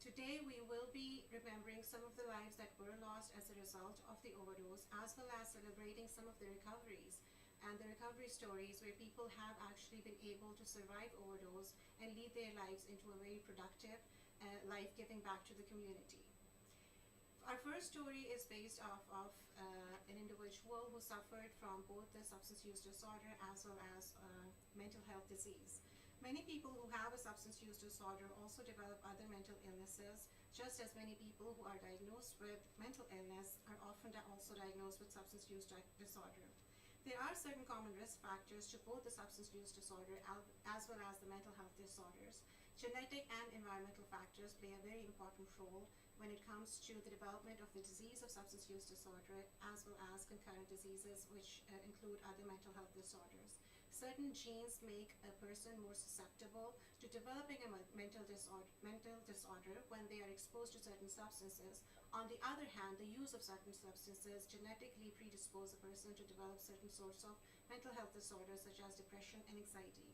Today we will be remembering some of the lives that were lost as a result of the overdose, as well as celebrating some of the recoveries and the recovery stories where people have actually been able to survive overdose and lead their lives into a very productive life, giving back to the community. Our first story is based off of an individual who suffered from both the substance use disorder as well as mental health disease. Many people who have a substance use disorder also develop other mental illnesses, just as many people who are diagnosed with mental illness are often also diagnosed with substance use disorder. There are certain common risk factors to both the substance use disorder as well as the mental health disorders. Genetic and environmental factors play a very important role when it comes to the development of the disease of substance use disorder, as well as concurrent diseases which include other mental health disorders. Certain genes make a person more susceptible to developing a mental disorder when they are exposed to certain substances. On the other hand, the use of certain substances genetically predispose a person to develop certain sorts of mental health disorders such as depression and anxiety.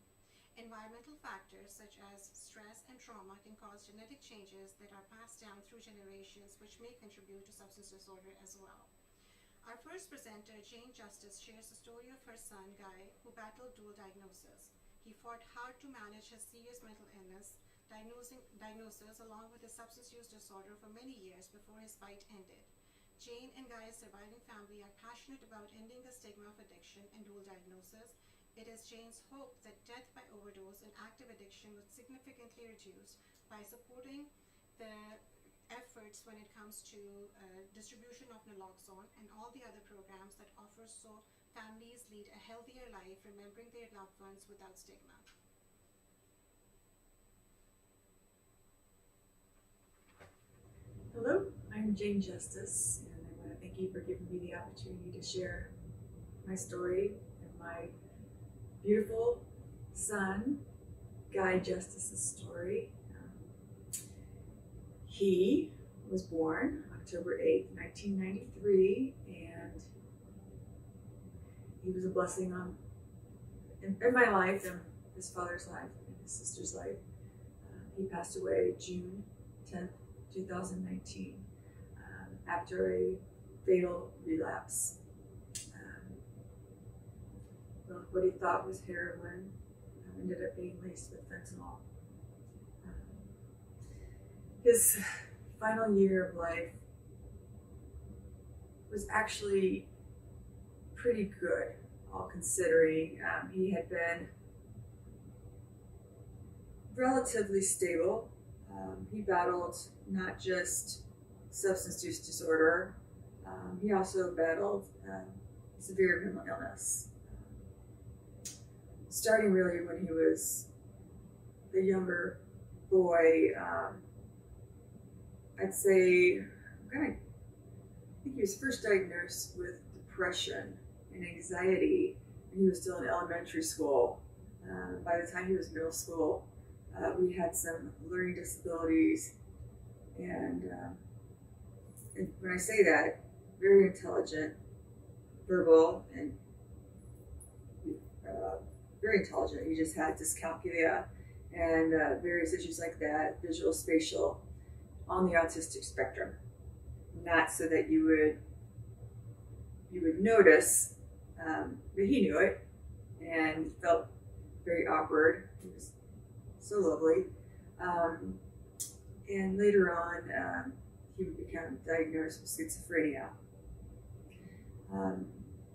Environmental factors such as stress and trauma can cause genetic changes that are passed down through generations, which may contribute to substance disorder as well. Our first presenter, Jane Justice, shares the story of her son, Guy, who battled dual diagnosis. He fought hard to manage his serious mental illness diagnosis along with his substance use disorder for many years before his fight ended. Jane and Guy's surviving family are passionate about ending the stigma of addiction and dual diagnosis. It is Jane's hope that death by overdose and active addiction would significantly reduce by supporting the efforts when it comes to distribution of naloxone and all the other programs that offer so families lead a healthier life, remembering their loved ones without stigma. Hello, I'm Jane Justice, and I want to thank you for giving me the opportunity to share my story and my beautiful son, Guy Justice's story. He was born October 8th, 1993, and he was a blessing in my life and his father's life and his sister's life. He passed away June 10th, 2019, after a fatal relapse. What he thought was heroin ended up being laced with fentanyl. His final year of life was actually pretty good, all considering. He had been relatively stable. He battled not just substance use disorder, he also battled severe mental illness. Starting really when he was a younger boy, I'd say, I think he was first diagnosed with depression and anxiety when he was still in elementary school. By the time he was middle school, we had some learning disabilities, and when I say that, very intelligent, verbal, and very intelligent. He just had dyscalculia and various issues like that, visual, spatial, on the autistic spectrum. Not so that you would notice, but he knew it and felt very awkward. He was so lovely. And later on, he would become diagnosed with schizophrenia.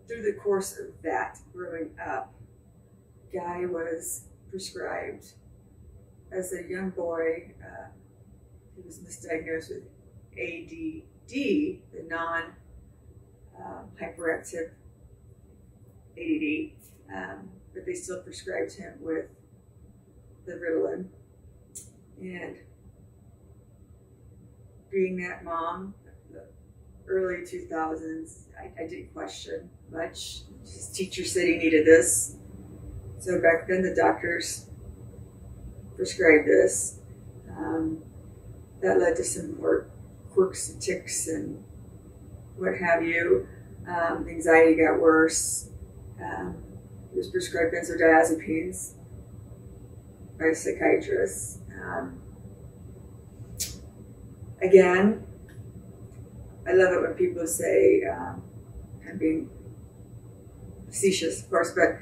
Through the course of that, growing up, Guy was prescribed as a young boy. He was misdiagnosed with ADD, the non-hyperactive ADD, but they still prescribed him with the Ritalin. And being that mom, the early 2000s, I didn't question much. His teacher said he needed this. So back then the doctors prescribed this. That led to some more quirks and tics and what have you. Anxiety got worse. He was prescribed benzodiazepines by a psychiatrist. again, I love it when people say, I'm being facetious, of course, but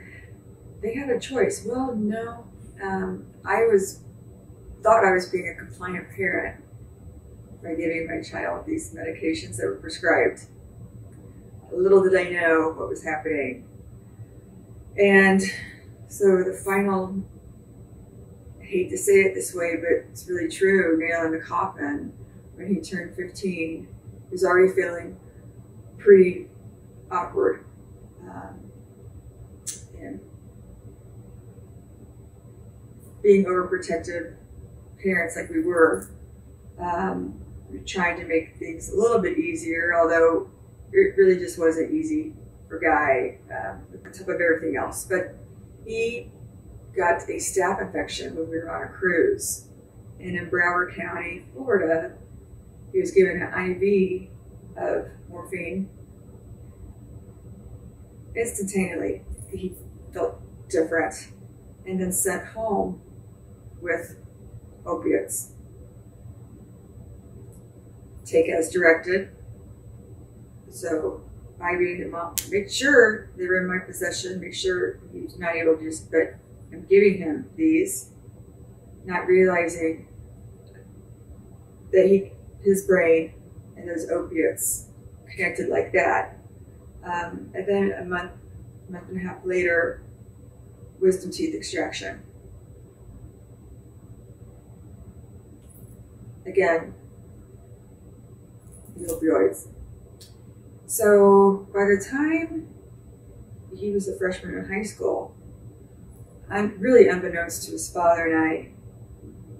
they had a choice. Well, no, I thought I was being a compliant parent by giving my child these medications that were prescribed. Little did I know what was happening. And so the final, I hate to say it this way, but it's really true, nail in the coffin, when he turned 15, he was already feeling pretty awkward. And being overprotective parents like we were, trying to make things a little bit easier, although it really just wasn't easy for Guy, on top of everything else. But he got a staph infection when we were on a cruise. And in Broward County, Florida, he was given an IV of morphine. Instantaneously, he felt different, and then sent home with opiates. Take as directed. So I being the mom, make sure they were in my possession, make sure he's not able to just, but I'm giving him these, not realizing that his brain and those opiates connected like that. And then a month and a half later, wisdom teeth extraction. Again, the opioids. So by the time he was a freshman in high school, I'm really unbeknownst to his father and I,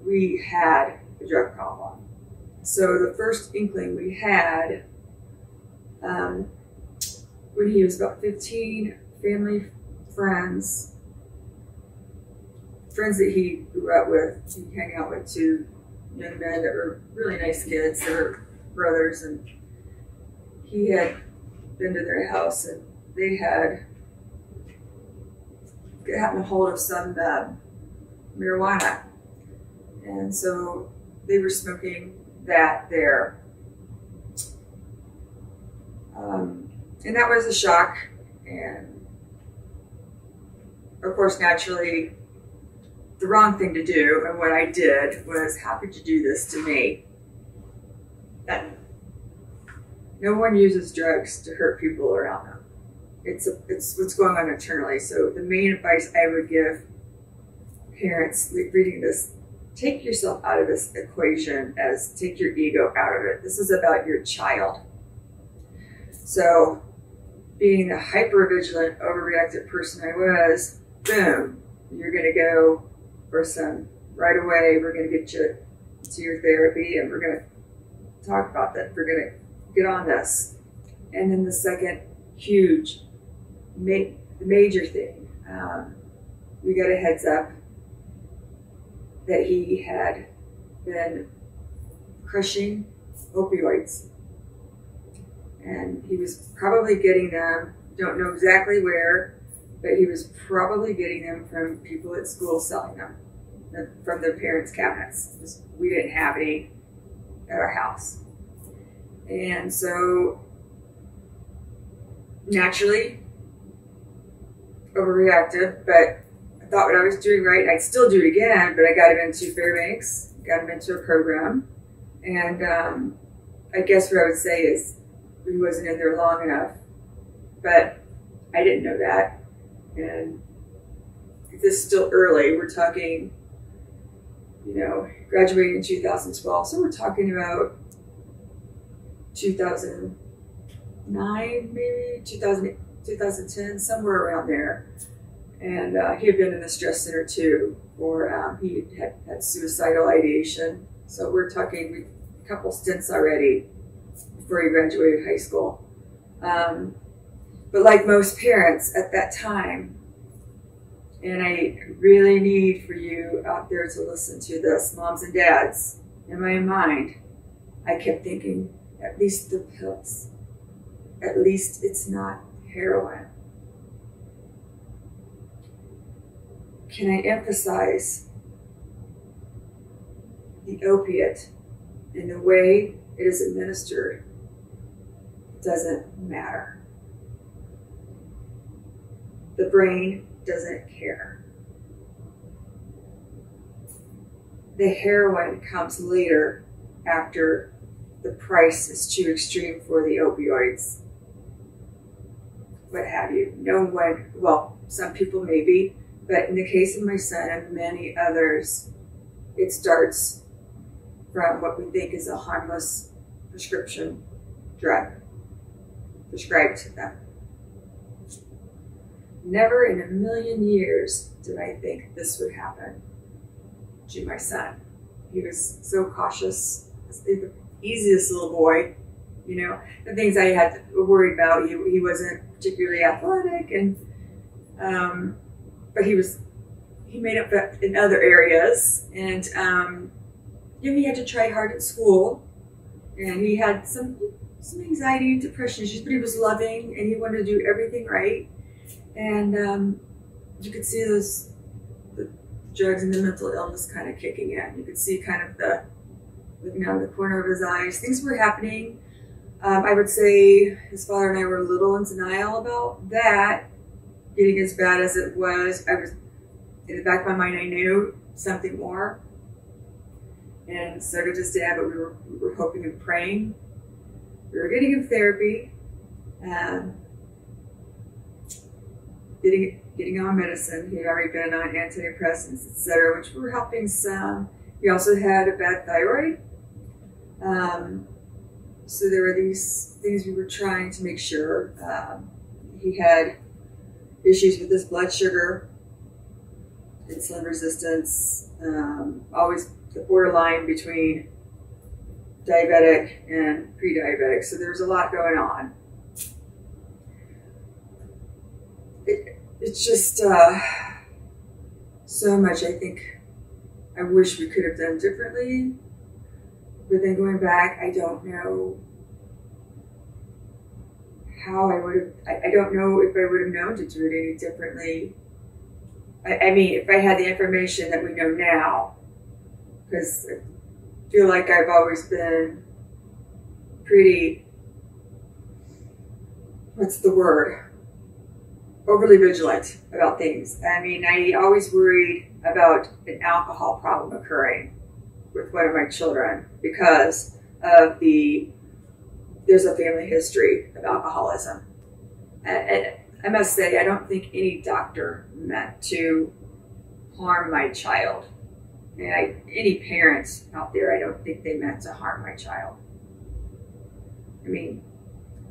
we had a drug problem. So the first inkling we had, when he was about 15, family, friends that he grew up with, he hung out with two young men that were really nice kids, they were brothers, and he had been to their house and they had gotten a hold of some marijuana. And so they were smoking that there. And that was a shock. And of course, naturally, the wrong thing to do, and what I did was, how could you do this to me? That no one uses drugs to hurt people around them. It's what's going on internally. So the main advice I would give parents reading this, take yourself out of this equation, as take your ego out of it. This is about your child. So being the hyper-vigilant, overreactive person I was, boom, you're gonna go for some, right away, we're gonna get you to your therapy and we're gonna talk about that. We're gonna get on this. And then the second huge, major thing, we got a heads up that he had been crushing opioids. And he was probably getting them, don't know exactly where, but he was probably getting them from people at school selling them, from their parents' cabinets. We didn't have any at our house. And so, naturally, overreactive, but I thought what I was doing right. I'd still do it again, but I got him into Fairbanks, got him into a program. And I guess what I would say is he wasn't in there long enough, but I didn't know that. And this is still early. We're talking, graduating in 2012. So we're talking about 2009, maybe 2010, somewhere around there. And he had been in the stress center too, or he had suicidal ideation. So we're talking a couple stints already before he graduated high school. But like most parents at that time, and I really need for you out there to listen to this, moms and dads, in my mind, I kept thinking, at least the pills. At least it's not heroin. Can I emphasize the opiate And the way it is administered doesn't matter. The brain doesn't care. The heroin comes later after the price is too extreme for the opioids. What have you. No one, well, some people maybe, but in the case of my son and many others, it starts from what we think is a harmless prescription drug prescribed to them. Never in a million years did I think this would happen to my son. He was so cautious, the easiest little boy, you know, the things I had worried about. He wasn't particularly athletic, and but he made up in other areas, and he had to try hard at school, and he had some anxiety and depression issues, but he was loving and he wanted to do everything right. And you could see the drugs and the mental illness kind of kicking in. You could see kind of looking out of the corner of his eyes. Things were happening. I would say his father and I were a little in denial about that getting as bad as it was. I was, in the back of my mind, I knew something more. And so did his dad, but we were hoping and praying. We were getting him therapy, getting on medicine. He had already been on antidepressants, etc., which were helping some. He also had a bad thyroid. So there were these things we were trying to make sure. He had issues with his blood sugar, insulin resistance, always the borderline between diabetic and pre-diabetic. So there's a lot going on. It's just so much I think I wish we could have done differently. But then going back, I don't know how I would have, I don't know if I would have known to do it any differently. I mean, if I had the information that we know now, because I feel like I've always been pretty, what's the word? Overly vigilant about things. I mean, I always worried about an alcohol problem occurring with one of my children because of there's a family history of alcoholism. And I must say, I don't think any doctor meant to harm my child. And any parents out there, I don't think they meant to harm my child. I mean,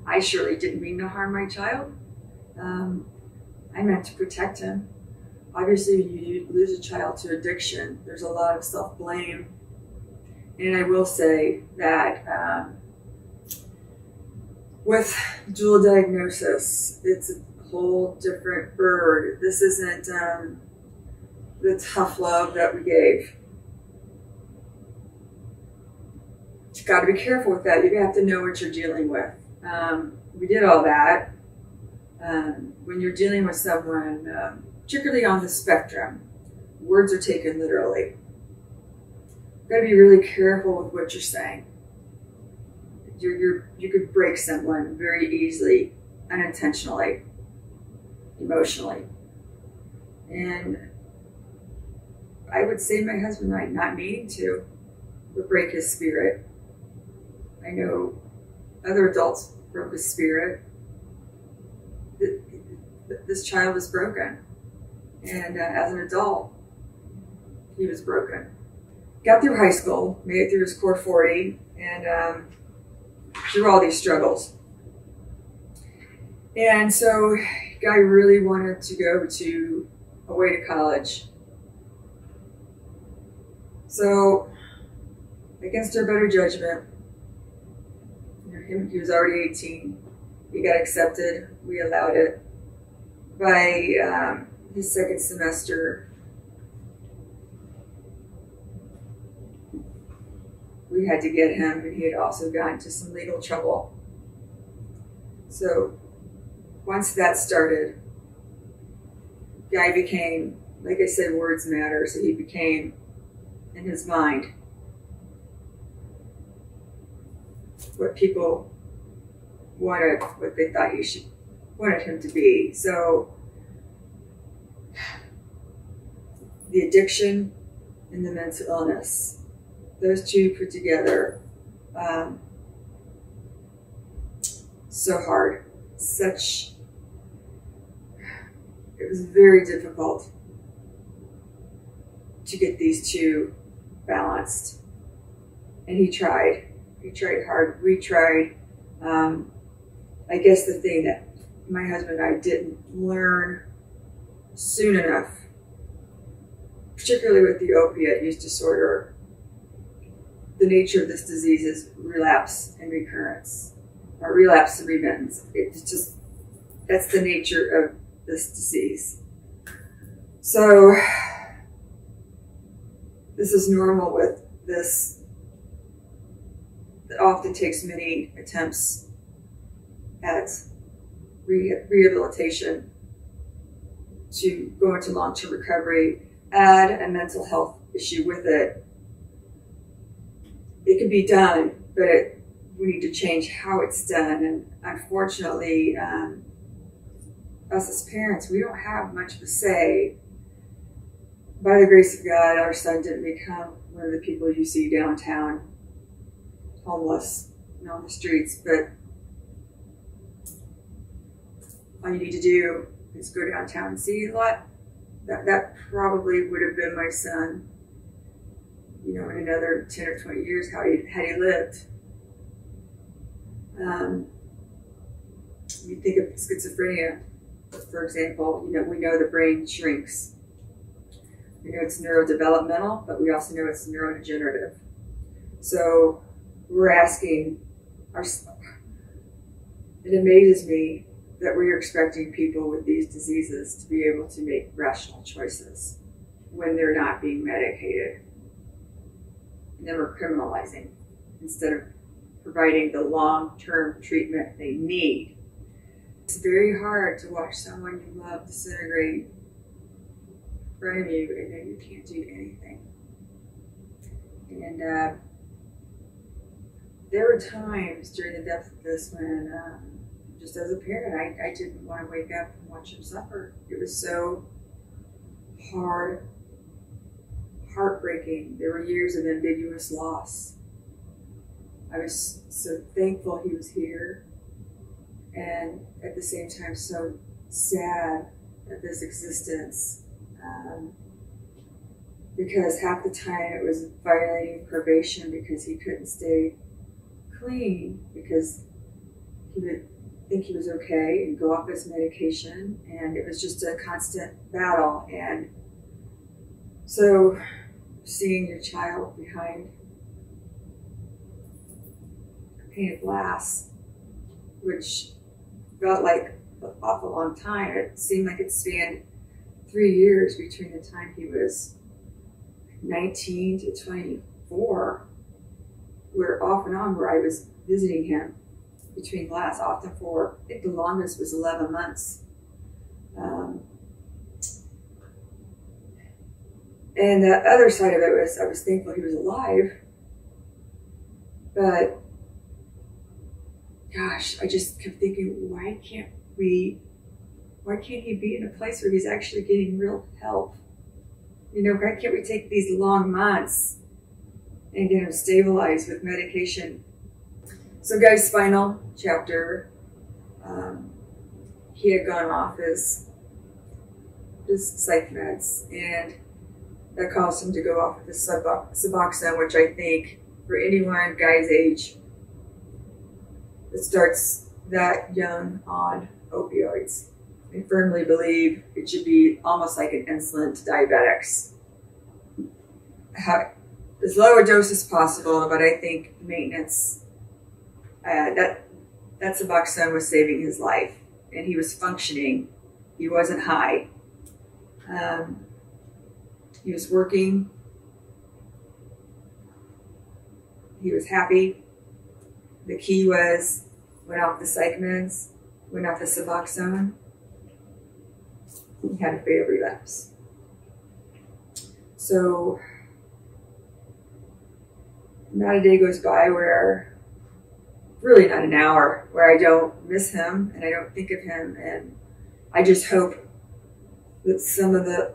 I surely didn't mean to harm my child. I meant to protect him. Obviously, when you lose a child to addiction, there's a lot of self-blame. And I will say that with dual diagnosis, it's a whole different bird. This isn't the tough love that we gave. You've got to be careful with that. You have to know what you're dealing with. We did all that. When you're dealing with someone, particularly on the spectrum, words are taken literally. You've got to be really careful with what you're saying. You could break someone very easily, unintentionally, emotionally. And I would say my husband and I, not meaning to, would break his spirit. I know other adults broke his spirit. This child was broken. And as an adult, he was broken. Got through high school, made it through his core 40, and through all these struggles. And so, guy really wanted to go away to college. So, against our better judgment, he was already 18. He got accepted. We allowed it. By his second semester, we had to get him, and he had also gotten into some legal trouble. So once that started, guy became, like I said, words matter, so he became, in his mind, what people wanted, what they thought wanted him to be. So the addiction and the mental illness, those two put together, so hard. It was very difficult to get these two balanced. And he tried hard. We tried. I guess the thing that my husband and I didn't learn soon enough, particularly with the opiate use disorder, the nature of this disease is relapse and recurrence, or relapse and remittance. It's just, that's the nature of this disease. So this is normal with this. It often takes many attempts at rehabilitation to go into long-term recovery, add a mental health issue with it. It can be done, but we need to change how it's done. And unfortunately, us as parents, we don't have much of a say. By the grace of God, our son didn't become one of the people you see downtown, homeless and on the streets, but all you need to do is go downtown and see a lot. That probably would have been my son, in another 10 or 20 years, had he lived. You think of schizophrenia, for example, we know the brain shrinks. We know it's neurodevelopmental, but we also know it's neurodegenerative. So we're asking, it amazes me that we're expecting people with these diseases to be able to make rational choices when they're not being medicated. And then we're criminalizing instead of providing the long-term treatment they need. It's very hard to watch someone you love disintegrate in front of you and then you can't do anything. And there were times during the depth of this when, just as a parent, I didn't want to wake up and watch him suffer. It was so hard, heartbreaking. There were years of ambiguous loss. I was so thankful he was here, and at the same time so sad at this existence, because half the time it was violating probation because he couldn't stay clean, because he would think he was okay and go off his medication, and it was just a constant battle. And so seeing your child behind painted glass, which felt like an awful long time. It seemed like it spanned 3 years between the time he was 19 to 24, where off and on where I was visiting him between glass, often for, I think the longest was 11 months. And the other side of it was I was thankful he was alive, but gosh, I just kept thinking, why can't he be in a place where he's actually getting real help? Why can't we take these long months and get him stabilized with medication? So guy's final chapter, he had gone off his psych meds, and that caused him to go off of the Suboxone, which I think for anyone guy's age that starts that young on opioids, I firmly believe it should be almost like an insulin to diabetics. As low a dose as possible, but I think maintenance, that Suboxone was saving his life, and he was functioning. He wasn't high. He was working. He was happy. The key was, went off the psych meds, went off the Suboxone. He had a fatal relapse. So not a day goes by where really not an hour where I don't miss him and I don't think of him. And I just hope that some of the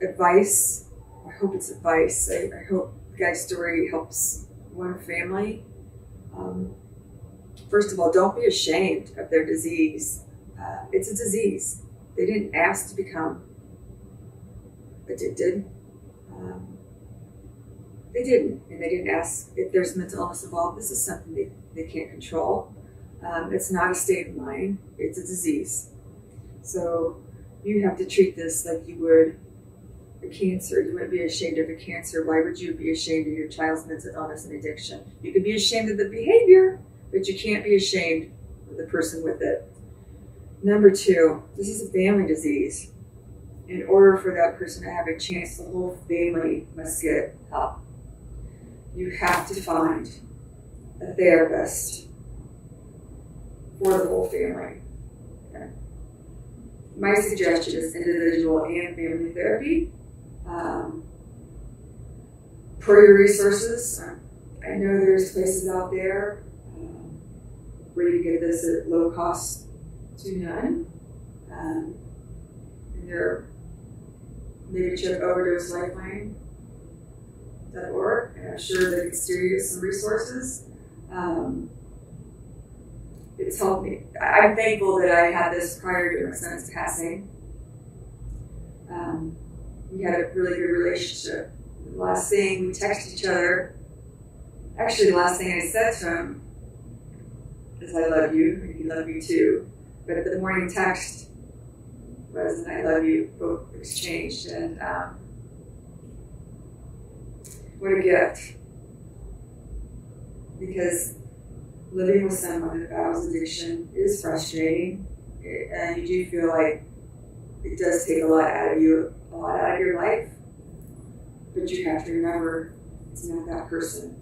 advice, I hope it's advice, I hope the guy's story helps one family. First of all, don't be ashamed of their disease. It's a disease. They didn't ask to become addicted. They didn't, and they didn't ask if there's mental illness involved. This is something they can't control. It's not a state of mind, it's a disease. So you have to treat this like you would a cancer. You wouldn't be ashamed of a cancer. Why would you be ashamed of your child's mental illness and addiction? You could be ashamed of the behavior, but you can't be ashamed of the person with it. Number two, this is a family disease. In order for that person to have a chance, the whole family must get help. You have to find a therapist for the whole family. Okay. My suggestion is individual and family therapy. Per your resources, I know there's places out there where you get this at low cost to none. And they're maybe check overdoselifeline.org, and I'm sure they can steer you to some resources. It's helped me. I'm thankful that I had this prior to my son's passing. We had a really good relationship. The last thing we texted each other, actually the last thing I said to him is I love you, and he loved me too. But the morning text was an I love you, both exchanged. And what a gift. Because living with someone that battles addiction is frustrating. And you do feel like it does take a lot out of you, a lot out of your life. But you have to remember it's not that person.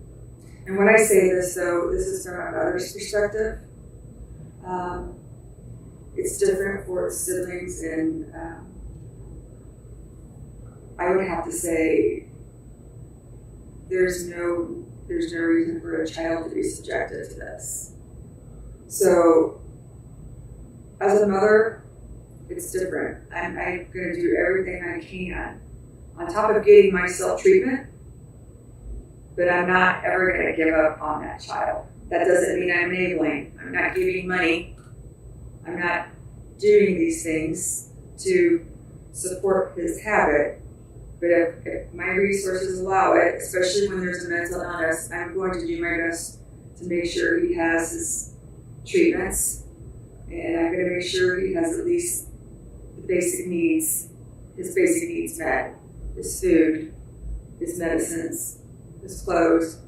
And when I say this, though, this is from my mother's perspective. It's different for siblings, and I would have to say there's no reason for a child to be subjected to this. So, as a mother, it's different. I'm going to do everything I can on top of getting myself treatment, but I'm not ever going to give up on that child. That doesn't mean I'm enabling. I'm not giving money. I'm not doing these things to support his habit. But if my resources allow it, especially when there's a mental illness, I'm going to do my best to make sure he has his treatments. And I'm going to make sure he has at least the basic needs, his basic needs met. His food, his medicines, his clothes,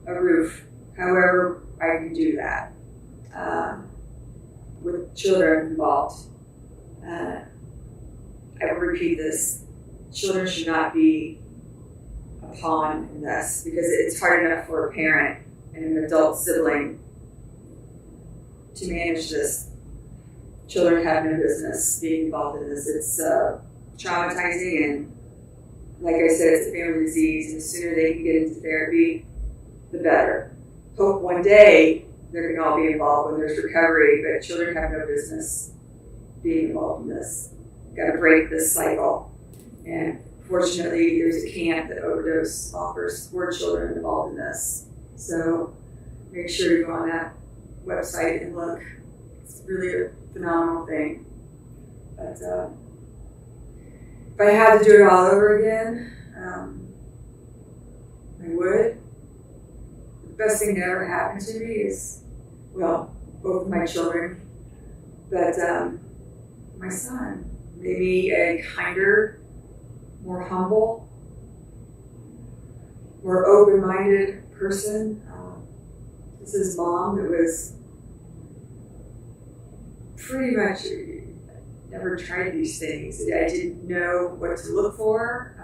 a roof, however I can do that. With children involved, I will repeat this, children should not be a pawn in this, because it's hard enough for a parent and an adult sibling to manage this. Children have no business being involved in this. It's traumatizing, and like I said, it's a family disease, and the sooner they can get into therapy, the better. Hope one day they're going to all be involved when there's recovery, but children have no business being involved in this. Got to break this cycle. And fortunately, there's a camp that Overdose offers for children involved in this. So make sure you go on that website and look. It's really a phenomenal thing. But if I had to do it all over again, I would. The best thing that ever happened to me is, well, both of my children, but my son, maybe a kinder, more humble, more open-minded person. This is mom that was pretty much never tried these things. I didn't know what to look for.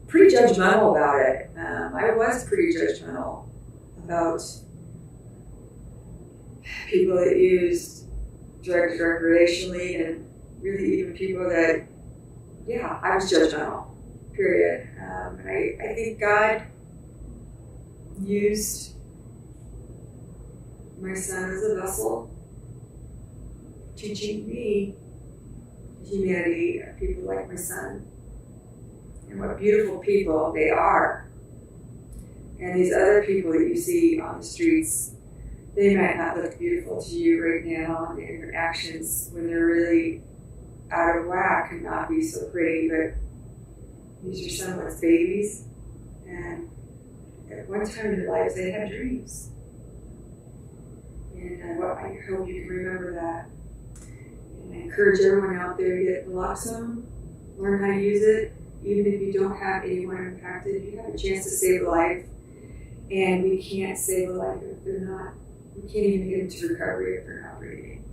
Pretty judgmental about it. I was pretty judgmental about people that used drugs recreationally, and really even people that, I was judgmental, period. And I think God used my son as a vessel, teaching me the humanity of people like my son and what beautiful people they are. And these other people that you see on the streets, they might not look beautiful to you right now, and their actions when they're really out of whack can not be so pretty, but these are someone's babies, and at one time in their lives they had dreams. And I hope you can remember that. And I encourage everyone out there to get naloxone, learn how to use it. Even if you don't have anyone impacted, you have a chance to save a life. And we can't save a life if they're not, we can't even get into recovery if they're not breathing.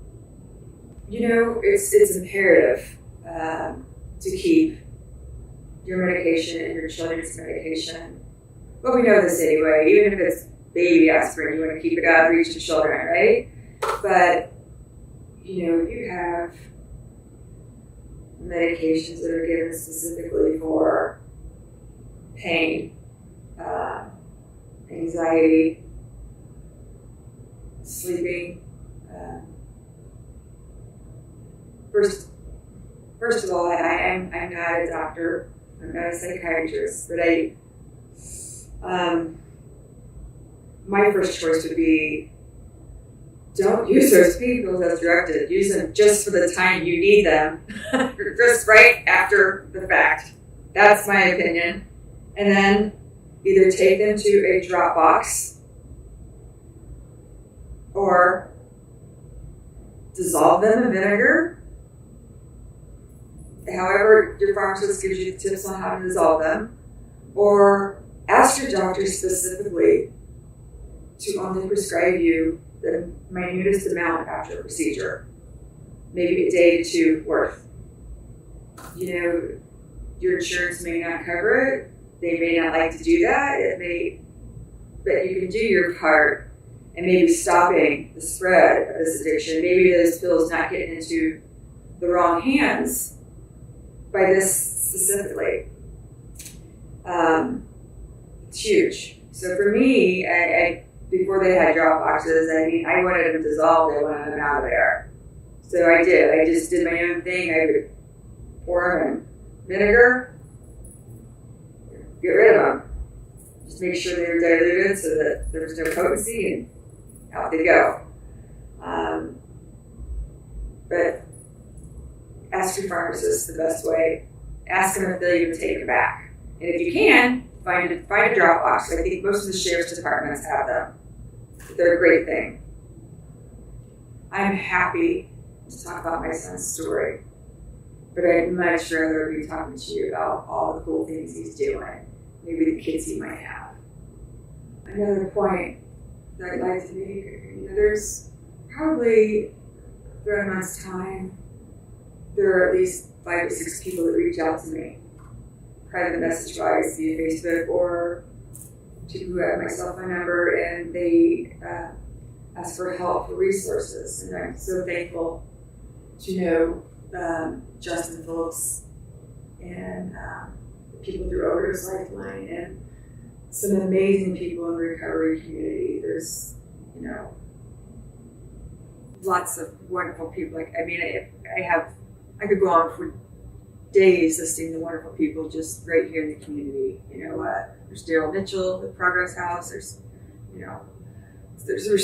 You know, it's imperative to keep your medication and your children's medication. Well, we know this anyway, even if it's baby aspirin, you want to keep it out of reach of children, right? But, you know, if you have medications that are given specifically for pain, anxiety, sleeping, first of all, I'm not a doctor, I'm not a psychiatrist, but my first choice would be, don't use those pills as directed. Use them just for the time you need them, just right after the fact. That's my opinion. And then either take them to a drop box or dissolve them in vinegar. However, your pharmacist gives you tips on how to dissolve them, or ask your doctor specifically to only prescribe you the minutest amount after a procedure, maybe a day to two worth. You know, your insurance may not cover it. They may not like to do that. But you can do your part and maybe stopping the spread of this addiction. Maybe those pills not getting into the wrong hands by this specifically. It's huge. So for me, I before they had drop boxes, I wanted them dissolved. I wanted them out of there. So I did. I just did my own thing. I would pour them in vinegar, get rid of them. Just make sure they were diluted so that there was no potency, and out they go. But ask your pharmacist the best way. Ask them if they'll even take it back. And if you can, find a drop box. I think most of the sheriff's departments have them. They're a great thing. I'm happy to talk about my son's story, but I'd much rather be talking to you about all the cool things he's doing, maybe the kids he might have. Another point that I'd like to make, there's probably throughout a month's time, there are at least 5 or 6 people that reach out to me, private message-wise via Facebook, or people who have my cell phone number, and they ask for help, for resources. And I'm so thankful to know Justin Phillips and the people through Overdose Lifeline, and some amazing people in the recovery community. There's, lots of wonderful people. I could go on for days listing the wonderful people just right here in the community. There's Daryl Mitchell, the Progress House. There's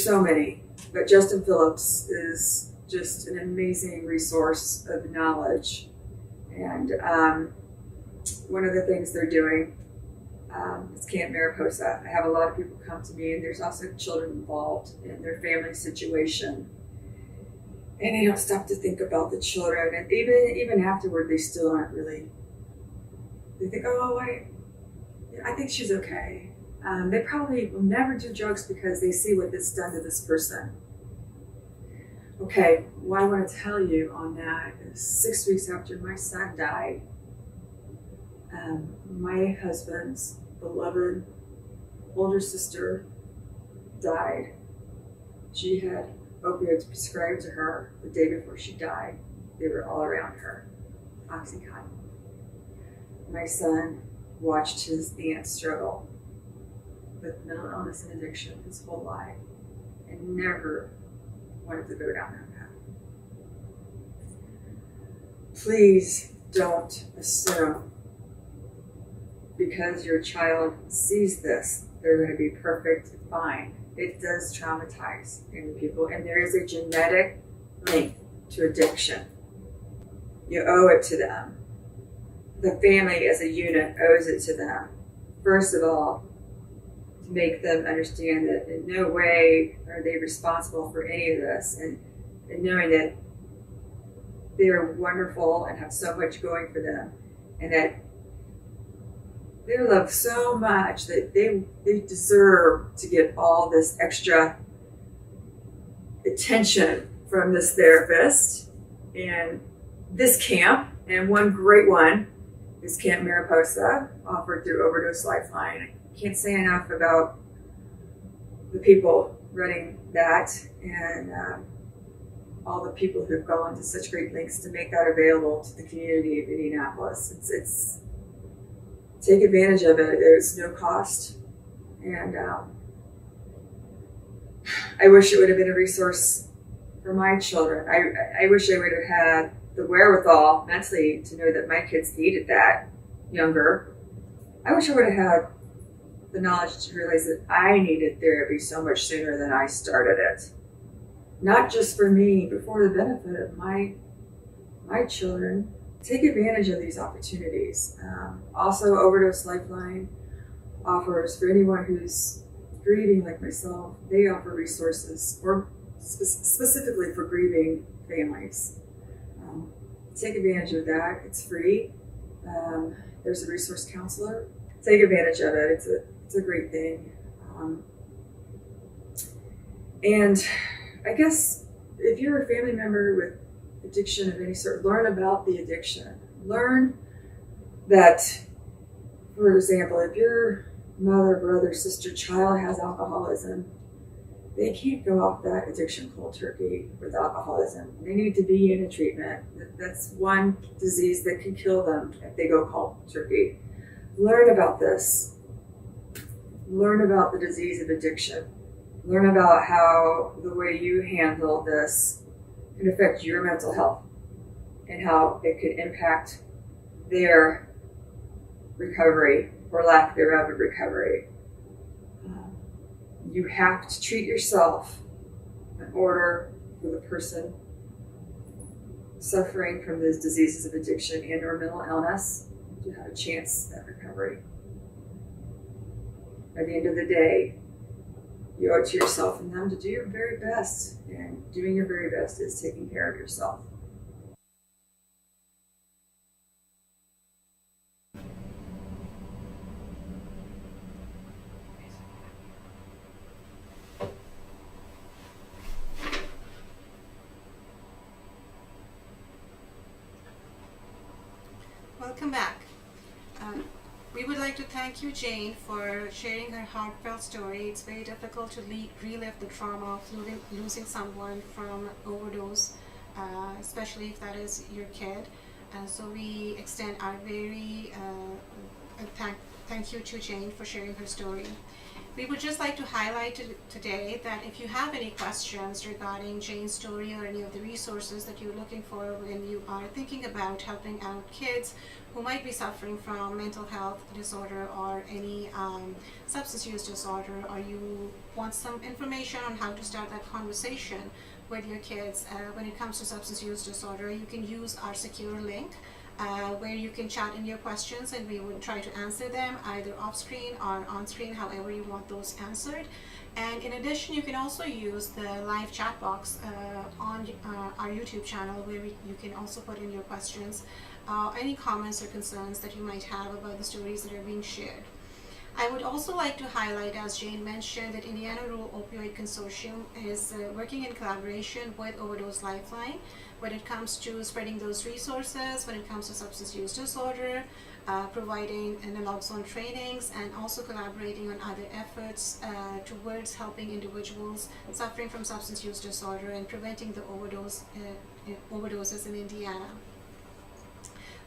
so many. But Justin Phillips is just an amazing resource of knowledge. And one of the things they're doing is Camp Mariposa. I have a lot of people come to me, and there's also children involved in their family situation. And they don't stop to think about the children. And even afterward, they still aren't really, they think, I think she's okay. They probably will never do drugs because they see what it's done to this person. Okay, what I want to tell you on that is 6 weeks after my son died, my husband's beloved older sister died. She had opioids prescribed to her the day before she died. They were all around her, OxyContin. My son watched his aunt struggle with mental illness and addiction his whole life. and never wanted to go down that path. Please don't assume because your child sees this, they're going to be perfect and fine. It does traumatize young people, and there is a genetic link to addiction. You owe it to them. The family as a unit owes it to them. First of all, to make them understand that in no way are they responsible for any of this, and knowing that they are wonderful and have so much going for them, and that they're loved so much that they deserve to get all this extra attention from this therapist and this camp. And one great one is Camp Mariposa, offered through Overdose Lifeline. I can't say enough about the people running that and all the people who've gone to such great lengths to make that available to the community of Indianapolis. It's take advantage of it. There's no cost, and I wish it would have been a resource for my children. I wish I would have had the wherewithal mentally to know that my kids needed that younger. I wish I would have had the knowledge to realize that I needed therapy so much sooner than I started it. Not just for me, but for the benefit of my children. Take advantage of these opportunities. Also, Overdose Lifeline offers, for anyone who's grieving like myself, they offer resources for specifically for grieving families. Take advantage of that. It's free. There's a resource counselor. Take advantage of it. It's a great thing. And I guess if you're a family member with addiction of any sort, learn about the addiction. Learn that, for example, if your mother, brother, sister, child has alcoholism, they can't go off that addiction cold turkey with alcoholism. They need to be in a treatment. That's one disease that can kill them if they go cold turkey. Learn about this. Learn about the disease of addiction. Learn about how the way you handle this can affect your mental health and how it could impact their recovery or lack thereof of recovery. You have to treat yourself in order for the person suffering from those diseases of addiction and or mental illness to have a chance at recovery. At the end of the day, you owe it to yourself and them to do your very best. And doing your very best is taking care of yourself. Welcome back. We would like to thank you, Jane, for sharing her heartfelt story. It's very difficult to relive the trauma of losing someone from overdose, especially if that is your kid. So we extend our very thank you to Jane for sharing her story. We would just like to highlight today that if you have any questions regarding Jane's story or any of the resources that you're looking for when you are thinking about helping out kids who might be suffering from mental health disorder or any substance use disorder, or you want some information on how to start that conversation with your kids when it comes to substance use disorder, you can use our secure link where you can chat in your questions and we will try to answer them either off screen or on screen, however you want those answered. And in addition, you can also use the live chat box on our YouTube channel where you can also put in your questions, any comments or concerns that you might have about the stories that are being shared. I would also like to highlight, as Jane mentioned, that Indiana Rural Opioid Consortium is working in collaboration with Overdose Lifeline when it comes to spreading those resources, when it comes to substance use disorder, providing naloxone trainings, and also collaborating on other efforts towards helping individuals suffering from substance use disorder and preventing the overdoses in Indiana.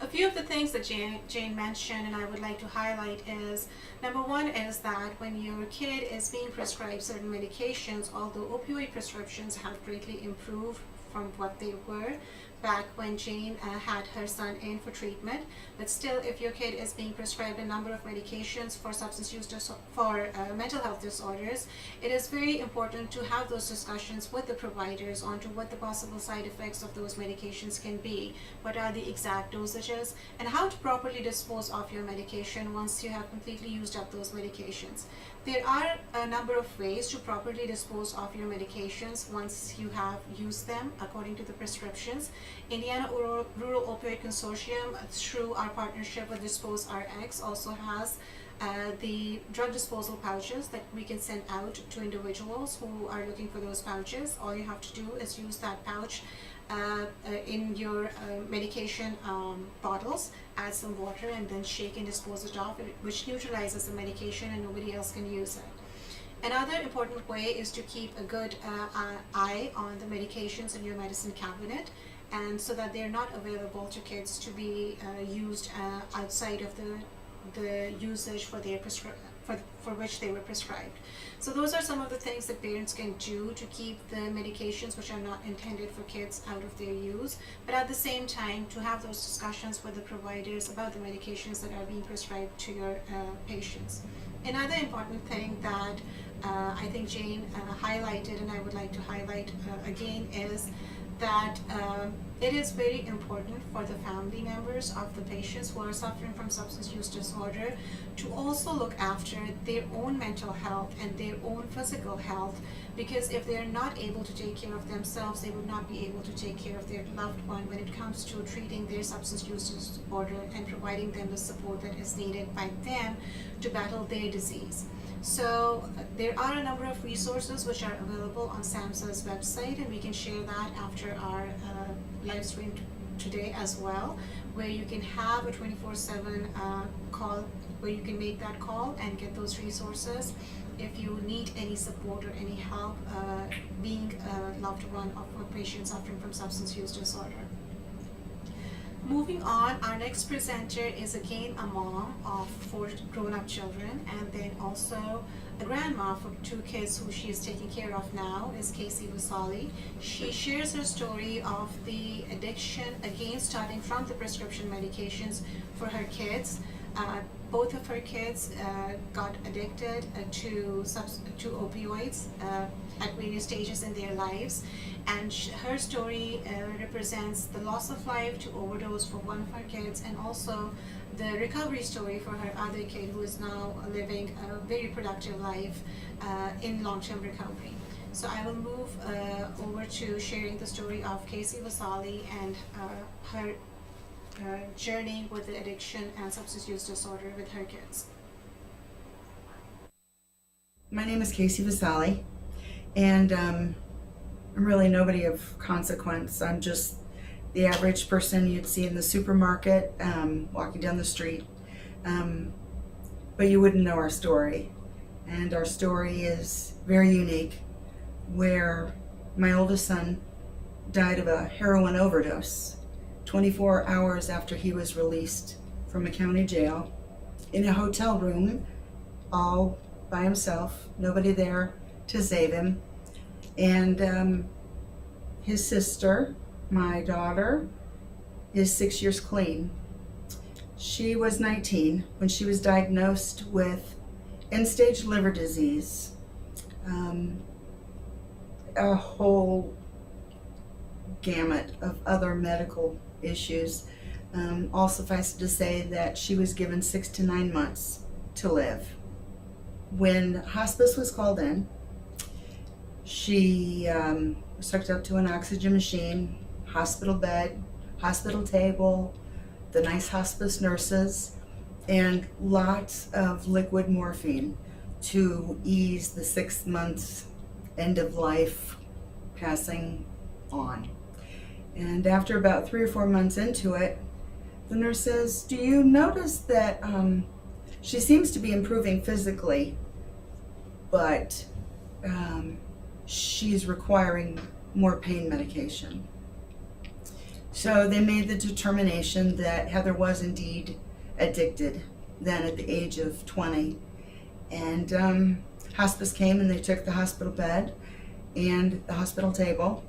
A few of the things that Jane mentioned and I would like to highlight is, number one is that when your kid is being prescribed certain medications, although opioid prescriptions have greatly improved from what they were back when Jane had her son in for treatment, but still if your kid is being prescribed a number of medications for mental health disorders, it is very important to have those discussions with the providers on to what the possible side effects of those medications can be, what are the exact dosages, and how to properly dispose of your medication once you have completely used up those medications. There are a number of ways to properly dispose of your medications once you have used them according to the prescriptions. Indiana Rural Opioid Consortium, through our partnership with Dispose RX, also has the drug disposal pouches that we can send out to individuals who are looking for those pouches. All you have to do is use that pouch in your medication bottles, add some water, and then shake and dispose it off, which neutralizes the medication and nobody else can use it. Another important way is to keep a good eye on the medications in your medicine cabinet, and so that they're not available to kids to be used outside of the usage for their for which they were prescribed. So those are some of the things that parents can do to keep the medications which are not intended for kids out of their use, but at the same time to have those discussions with the providers about the medications that are being prescribed to your patients. Another important thing that I think Jane highlighted, and I would like to highlight again, is that it is very important for the family members of the patients who are suffering from substance use disorder to also look after their own mental health and their own physical health, because if they're not able to take care of themselves, they would not be able to take care of their loved one when it comes to treating their substance use disorder and providing them the support that is needed by them to battle their disease. So there are a number of resources which are available on SAMHSA's website, and we can share that after our live stream today as well, where you can have a 24/7 call, where you can make that call and get those resources if you need any support or any help being a loved one of a patient suffering from substance use disorder. Moving on, our next presenter is again a mom of 4 grown-up children, and then also a grandma for 2 kids who she is taking care of now, is Casey Vasali. She shares her story of the addiction, again starting from the prescription medications for her kids. Both of her kids got addicted to opioids at various stages in their lives, and her story represents the loss of life to overdose for one of her kids, and also the recovery story for her other kid, who is now living a very productive life in long-term recovery. So I will move over to sharing the story of Casey Vasali and her journey with the addiction and substance use disorder with her kids. My name is Casey Vasali, and I'm really nobody of consequence. I'm just the average person you'd see in the supermarket, walking down the street, but you wouldn't know our story. And our story is very unique, where my oldest son died of a heroin overdose 24 hours after he was released from a county jail, in a hotel room, all by himself, nobody there to save him. And his sister, my daughter, is 6 years clean. She was 19 when she was diagnosed with end-stage liver disease, a whole gamut of other medical issues. All suffice it to say that she was given 6 to 9 months to live. When hospice was called in, she was hooked up to an oxygen machine, hospital bed, hospital table, the nice hospice nurses, and lots of liquid morphine to ease the 6 months end of life passing on. And after about 3 or 4 months into it, the nurse says, "Do you notice that she seems to be improving physically, but she's requiring more pain medication?" So they made the determination that Heather was indeed addicted then at the age of 20. And hospice came and they took the hospital bed and the hospital table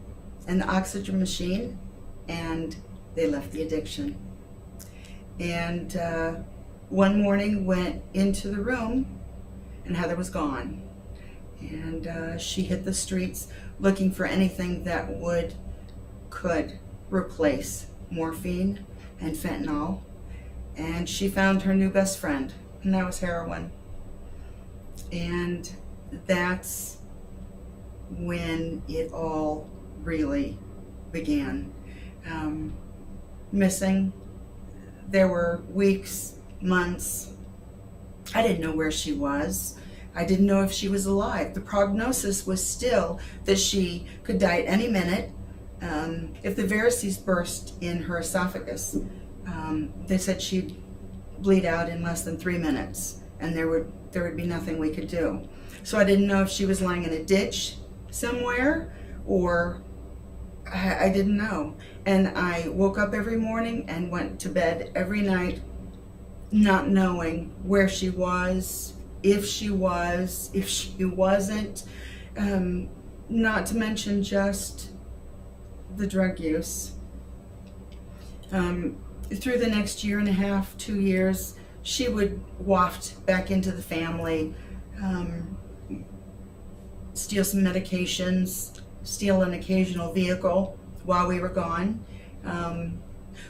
and the oxygen machine, and they left the addiction. And one morning went into the room and Heather was gone. And she hit the streets looking for anything that could replace morphine and fentanyl. And she found her new best friend, and that was heroin. And that's when it all really began. Missing. There were weeks, months. I didn't know where she was. I didn't know if she was alive. The prognosis was still that she could die at any minute. If the varices burst in her esophagus, they said she'd bleed out in less than 3 minutes, and there would be nothing we could do. So I didn't know if she was lying in a ditch somewhere, or I didn't know. And I woke up every morning and went to bed every night not knowing where she was, if she wasn't, not to mention just the drug use. Through the next year and a half, 2 years, she would waft back into the family, steal some medications, steal an occasional vehicle while we were gone.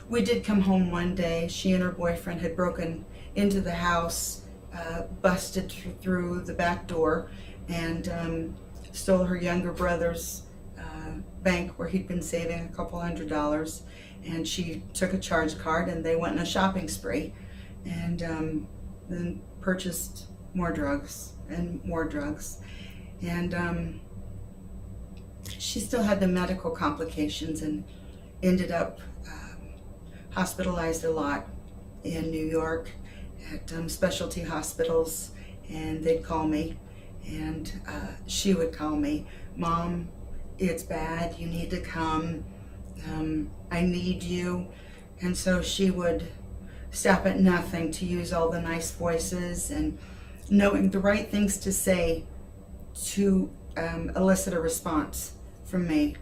We did come home one day. She and her boyfriend had broken into the house, busted through the back door, and stole her younger brother's bank where he'd been saving a couple $100. And she took a charge card and they went on a shopping spree, and then purchased more drugs and more drugs. And she still had the medical complications and ended up hospitalized a lot in New York at specialty hospitals. And they'd call me, and she would call me, "Mom, it's bad, you need to come. I need you." And so she would stop at nothing to use all the nice voices and knowing the right things to say to elicit a response from me,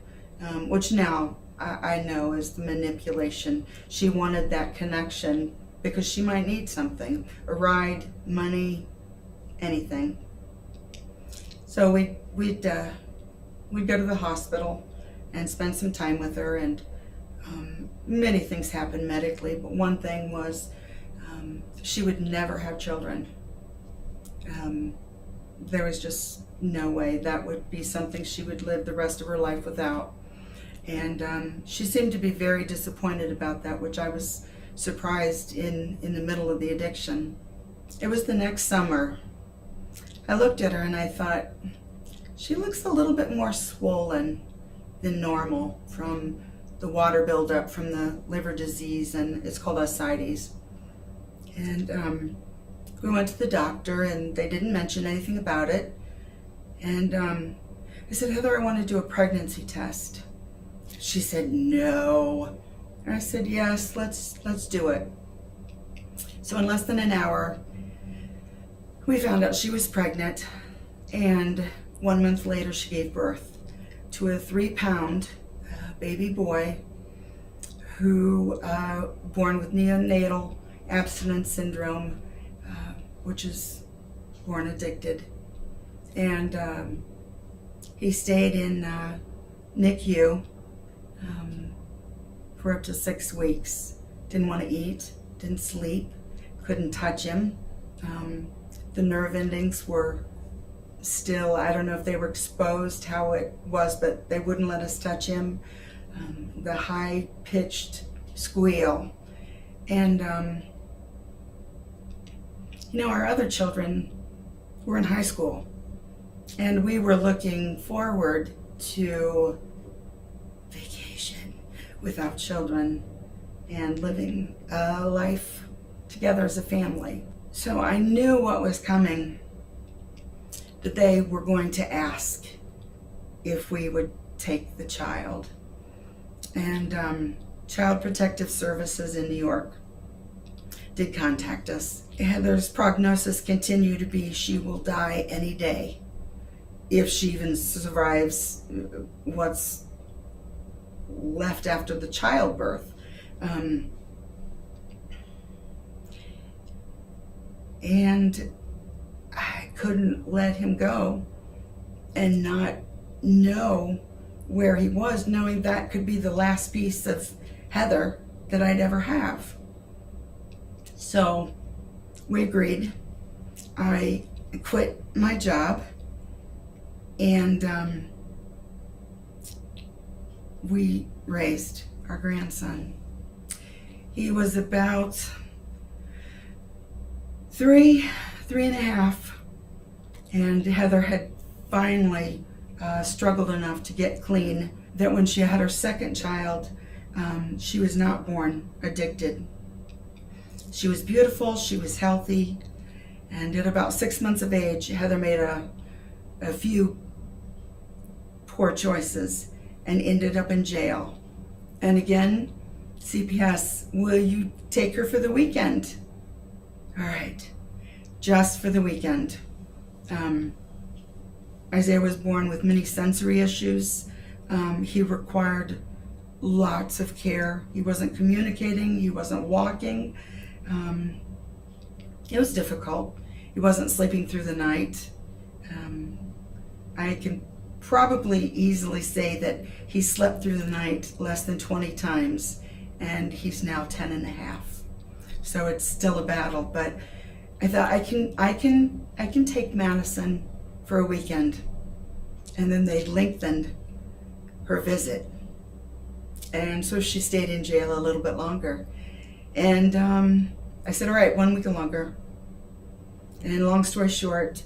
which now I know is the manipulation. She wanted that connection because she might need something, a ride, money, anything. So we'd go to the hospital and spend some time with her, and many things happened medically, but one thing was she would never have children. There was just no way that would be something she would live the rest of her life without. And she seemed to be very disappointed about that, which I was surprised in the middle of the addiction. It was the next summer. I looked at her and I thought, she looks a little bit more swollen than normal from the water buildup from the liver disease, and it's called ascites. And we went to the doctor and they didn't mention anything about it. And I said, "Heather, I want to do a pregnancy test." She said, "No." And I said, "Yes, let's do it." So in less than an hour, we found out she was pregnant, and 1 month later she gave birth to a 3-pound baby boy who born with neonatal abstinence syndrome, which is born addicted. And he stayed in NICU for up to 6 weeks. Didn't want to eat, didn't sleep, couldn't touch him. The nerve endings were still, I don't know if they were exposed, how it was, but they wouldn't let us touch him. The high-pitched squeal. And, our other children were in high school, and we were looking forward to vacation without children and living a life together as a family. So I knew what was coming, that they were going to ask if we would take the child. And Child Protective Services in New York did contact us. Heather's prognosis continued to be she will die any day if she even survives what's left after the childbirth. And I couldn't let him go and not know where he was, knowing that could be the last piece of Heather that I'd ever have. So we agreed. I quit my job and we raised our grandson. He was about three and a half, and Heather had finally struggled enough to get clean that when she had her second child, she was not born addicted. She was beautiful, she was healthy, and at about 6 months of age, Heather made a few poor choices and ended up in jail. And again, CPS, will you take her for the weekend? All right, just for the weekend. Isaiah was born with many sensory issues. He required lots of care. He wasn't communicating, he wasn't walking. It was difficult. He wasn't sleeping through the night. I can probably easily say that he slept through the night less than 20 times, and he's now 10 and a half. So it's still a battle, but I thought I can take Madison for a weekend. And then they lengthened her visit. And so she stayed in jail a little bit longer. And I said, all right, 1 week longer. And long story short,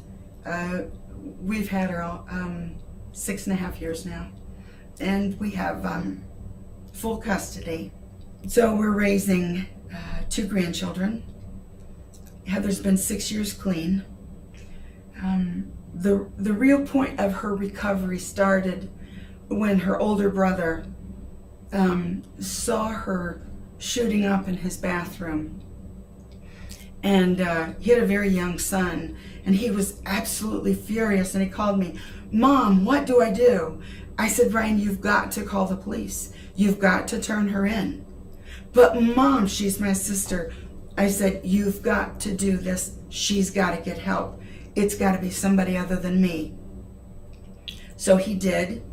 we've had her 6.5 years now. And we have full custody. So we're raising 2 grandchildren. Heather's been 6 years clean. The real point of her recovery started when her older brother saw her shooting up in his bathroom. And he had a very young son, and he was absolutely furious, and he called me, Mom, what do I do? I said, Ryan, you've got to call the police. You've got to turn her in. But Mom, she's my sister. I said, you've got to do this. She's got to get help. It's got to be somebody other than me. So he did,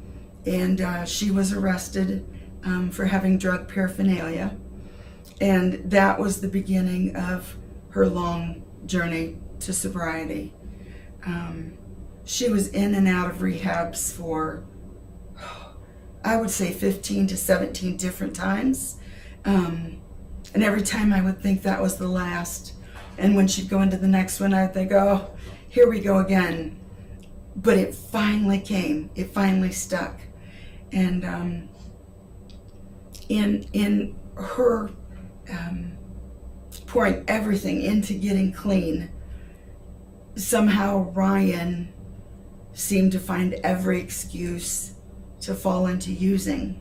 and she was arrested for having drug paraphernalia. And that was the beginning of her long journey to sobriety. She was in and out of rehabs for, I would say 15 to 17 different times. And every time I would think that was the last. And when she'd go into the next one, I'd think, oh, here we go again. But it finally came. It finally stuck. And in her pouring everything into getting clean, somehow Ryan seemed to find every excuse to fall into using.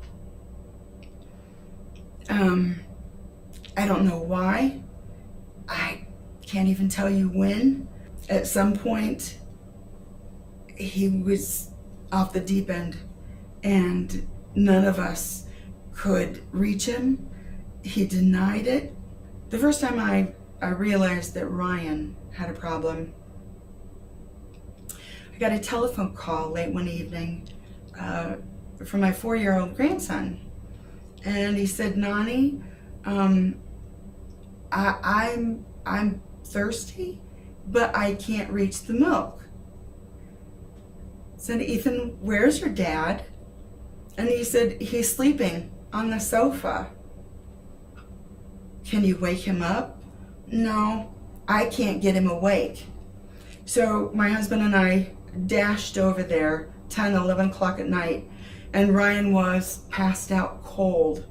I don't know why. I can't even tell you when. At some point, he was off the deep end, and none of us could reach him. He denied it. The first time I realized that Ryan had a problem, I got a telephone call late one evening from my 4-year-old grandson. And he said, Nani, I'm thirsty, but I can't reach the milk. I said, Ethan, where's your dad? And he said, he's sleeping on the sofa. Can you wake him up? No, I can't get him awake. So my husband and I dashed over there 10, 11 o'clock at night, and Ryan was passed out cold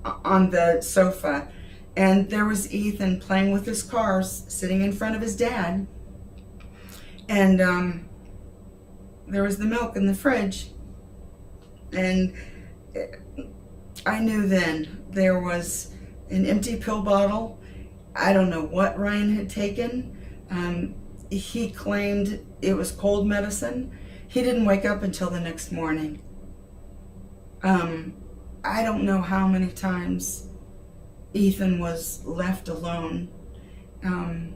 on the sofa. And there was Ethan playing with his cars, sitting in front of his dad. And there was the milk in the fridge. And I knew then there was an empty pill bottle. I don't know what Ryan had taken. He claimed it was cold medicine. He didn't wake up until the next morning. I don't know how many times Ethan was left alone. And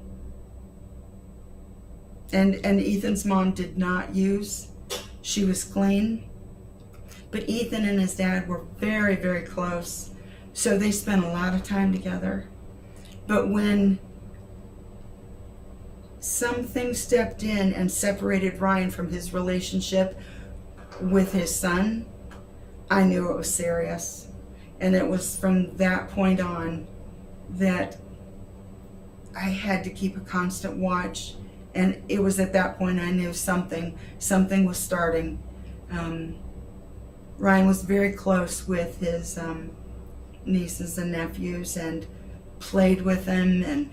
Ethan's mom did not use. She was clean. But Ethan and his dad were very, very close. So they spent a lot of time together. But when something stepped in and separated Ryan from his relationship with his son, I knew it was serious. And it was from that point on that I had to keep a constant watch. And it was at that point I knew something was starting. Ryan was very close with his nieces and nephews and played with them, and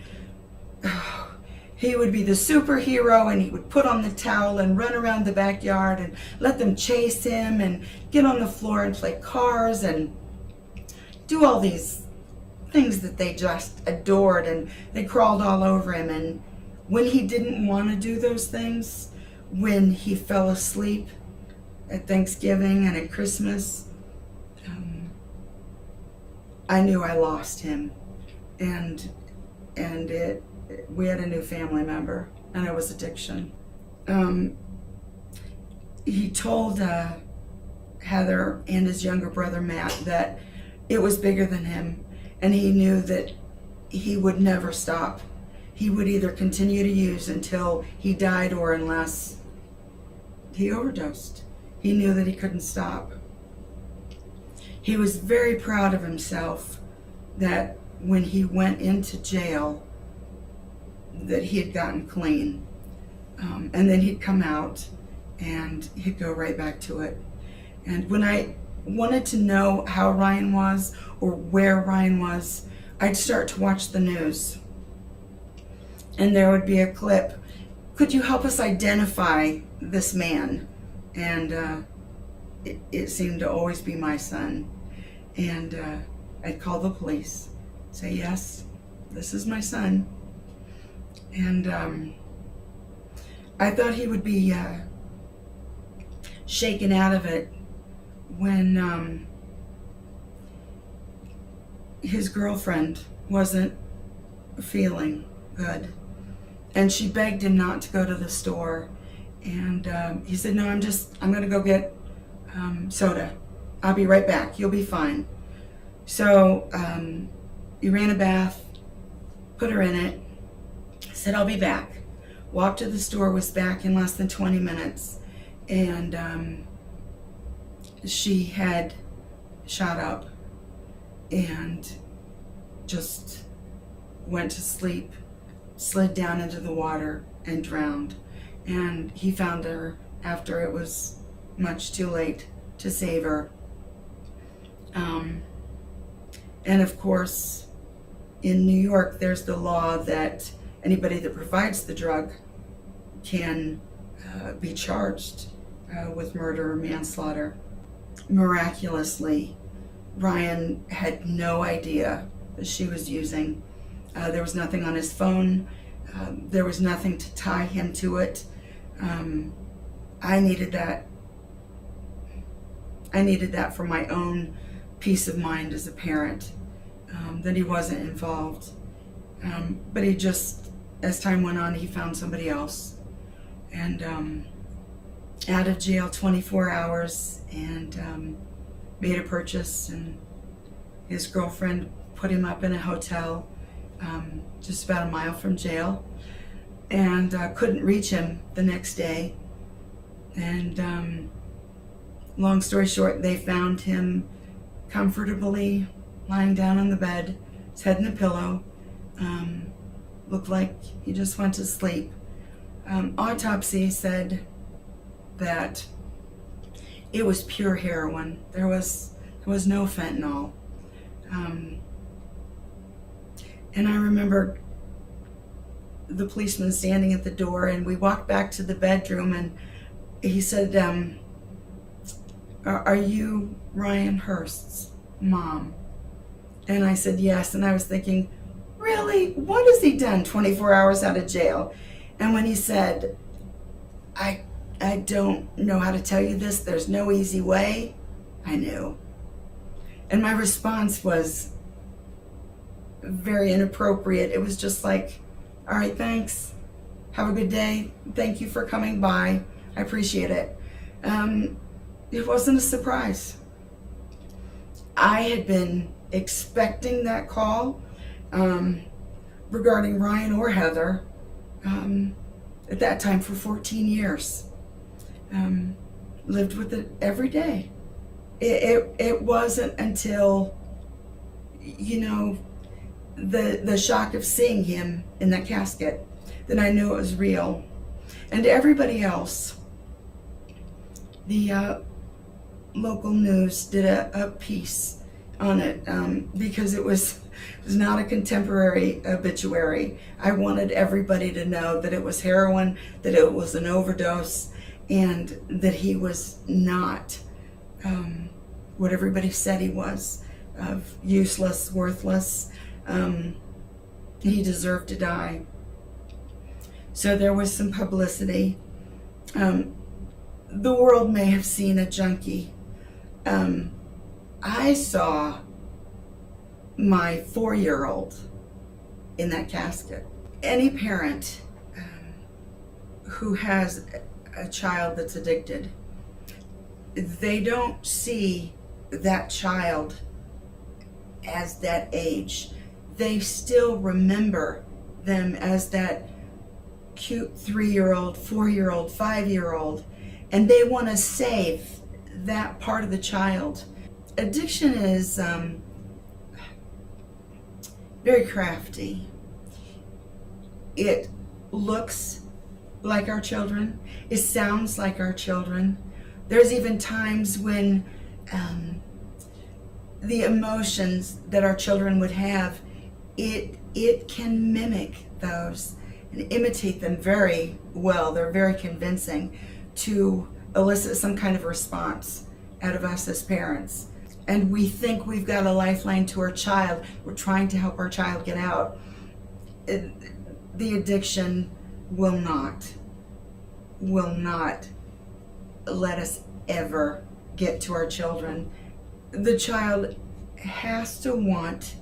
he would be the superhero, and he would put on the towel and run around the backyard and let them chase him and get on the floor and play cars and do all these things that they just adored, and they crawled all over him. And when he didn't want to do those things, when he fell asleep at Thanksgiving and at Christmas, I knew I lost him, and we had a new family member, and it was addiction. He told Heather and his younger brother Matt that it was bigger than him, and he knew that he would never stop. He would either continue to use until he died or unless he overdosed. He knew that he couldn't stop. He was very proud of himself that when he went into jail, that he had gotten clean. And then he'd come out and he'd go right back to it. And when I wanted to know how Ryan was or where Ryan was, I'd start to watch the news. And there would be a clip. Could you help us identify this man? And it seemed to always be my son. And I'd call the police, say, yes, this is my son. And I thought he would be shaken out of it when his girlfriend wasn't feeling good. And she begged him not to go to the store. And he said, no, I'm going to go get soda. I'll be right back. You'll be fine. So he ran a bath, put her in it, said, I'll be back. Walked to the store, was back in less than 20 minutes. And she had shot up and just went to sleep, slid down into the water and drowned. And he found her after it was much too late to save her. And of course, in New York, there's the law that anybody that provides the drug can be charged with murder or manslaughter. Miraculously, Ryan had no idea that she was using. There was nothing on his phone. There was nothing to tie him to it. I needed that. I needed that for my own peace of mind as a parent, that he wasn't involved. But he just, as time went on, he found somebody else. And out of jail 24 hours and made a purchase, and his girlfriend put him up in a hotel just about a mile from jail, and couldn't reach him the next day. And long story short, they found him comfortably lying down on the bed, his head in a pillow. Looked like he just went to sleep. Autopsy said that it was pure heroin. There was no fentanyl. And I remember the policeman standing at the door, and we walked back to the bedroom, and he said, are you Ryan Hurst's? Mom. And I said, yes. And I was thinking, really? What has he done 24 hours out of jail? And when he said, I don't know how to tell you this, there's no easy way, I knew. And my response was very inappropriate. It was just like, all right, thanks. Have a good day. Thank you for coming by. I appreciate it. It wasn't a surprise. I had been expecting that call regarding Ryan or Heather at that time for 14 years. Lived with it every day. It wasn't until, the shock of seeing him in that casket that I knew it was real. And everybody else, the local news did a piece on it because it was not a contemporary obituary. I wanted everybody to know that it was heroin, that it was an overdose, and that he was not what everybody said he was, of useless, worthless. He deserved to die. So there was some publicity. The world may have seen a junkie. I saw my 4-year-old in that casket. Any parent who has a child that's addicted, they don't see that child as that age. They still remember them as that cute 3-year-old, 4-year-old, 5-year-old, and they want to save that part of the child. Addiction is very crafty. It looks like our children. It sounds like our children. There's even times when the emotions that our children would have, it can mimic those and imitate them very well. They're very convincing to elicit some kind of response out of us as parents. And we think we've got a lifeline to our child. We're trying to help our child get out. The addiction will not let us ever get to our children. The child has to want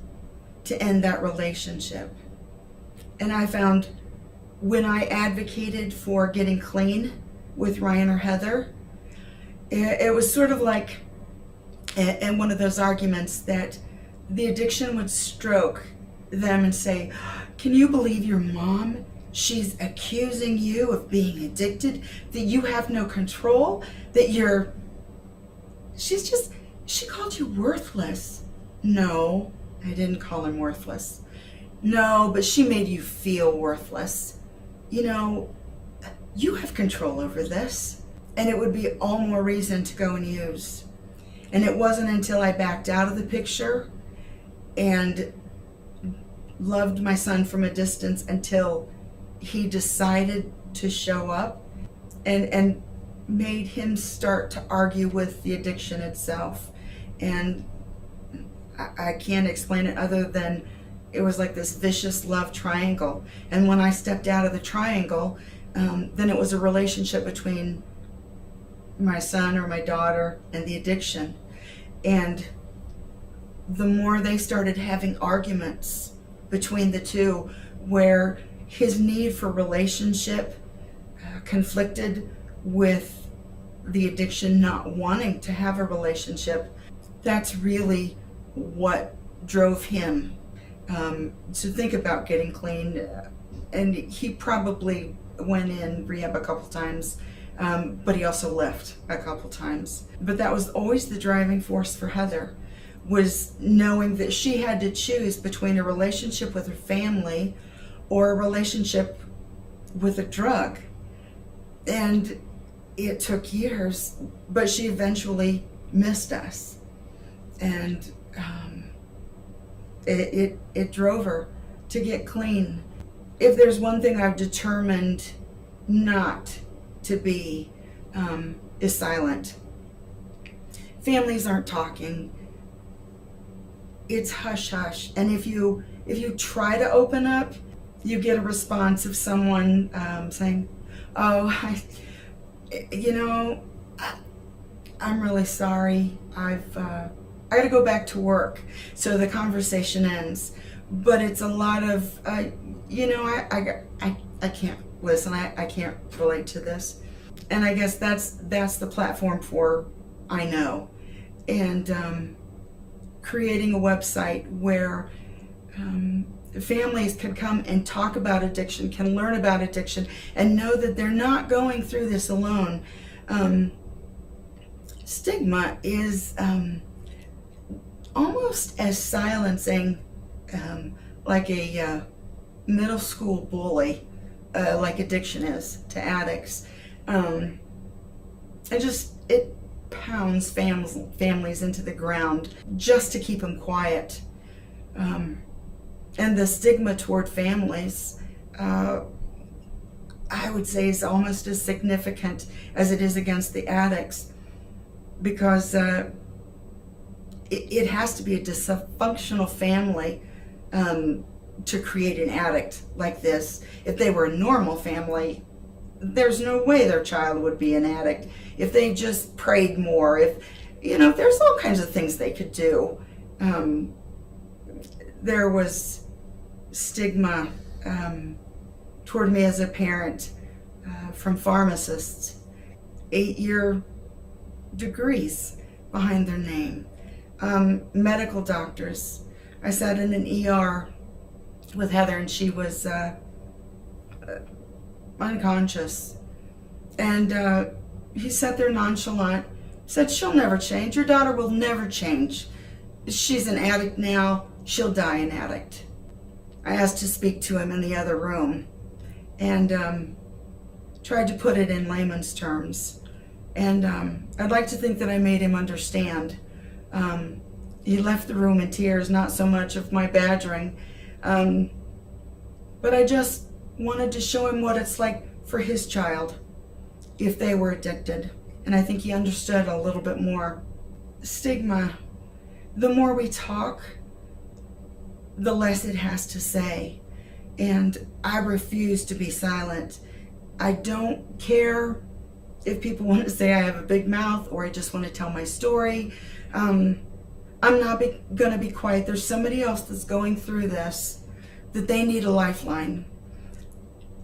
to end that relationship. And I found when I advocated for getting clean with Ryan or Heather, it was sort of like in one of those arguments that the addiction would stroke them and say, can you believe your mom? She's accusing you of being addicted, that you have no control, that she called you worthless. No, I didn't call him worthless. No, but she made you feel worthless. You have control over this. And it would be all more reason to go and use. And it wasn't until I backed out of the picture and loved my son from a distance until he decided to show up and made him start to argue with the addiction itself. And I can't explain it other than it was like this vicious love triangle. And when I stepped out of the triangle, then it was a relationship between my son or my daughter and the addiction. And the more they started having arguments between the two, where his need for relationship conflicted with the addiction not wanting to have a relationship, that's really what drove him to think about getting clean. And he probably went in rehab a couple times, but he also left a couple times. But that was always the driving force for Heather, was knowing that she had to choose between a relationship with her family or a relationship with a drug. And it took years, but she eventually missed us. And it drove her to get clean. If there's one thing I've determined not to be, is silent. Families aren't talking. it's hush hush. And if you try to open up, you get a response of someone saying, "Oh, I'm really sorry. I got to go back to work." So the conversation ends. But it's a lot of, I can't listen. I can't relate to this. And I guess that's the platform for I know. And creating a website where families can come and talk about addiction, can learn about addiction, and know that they're not going through this alone. Stigma is almost as silencing like a middle school bully, like addiction is to addicts. It pounds families into the ground just to keep them quiet. And the stigma toward families, I would say, is almost as significant as it is against the addicts, because it has to be a dysfunctional family to create an addict like this. If they were a normal family, there's no way their child would be an addict. If they just prayed more, there's all kinds of things they could do. There was stigma toward me as a parent from pharmacists, 8-year degrees behind their name, medical doctors. I sat in an ER with Heather, and she was unconscious, and he sat there nonchalant, said, "She'll never change. Your daughter will never change. She's an addict now. She'll die an addict." I asked to speak to him in the other room, and tried to put it in layman's terms, and I'd like to think that I made him understand. He left the room in tears, not so much of my badgering, but I just wanted to show him what it's like for his child if they were addicted. And I think he understood a little bit more. Stigma, the more we talk, the less it has to say. And I refuse to be silent. I don't care if people want to say I have a big mouth or I just want to tell my story. I'm not going to be quiet. There's somebody else that's going through this, that they need a lifeline.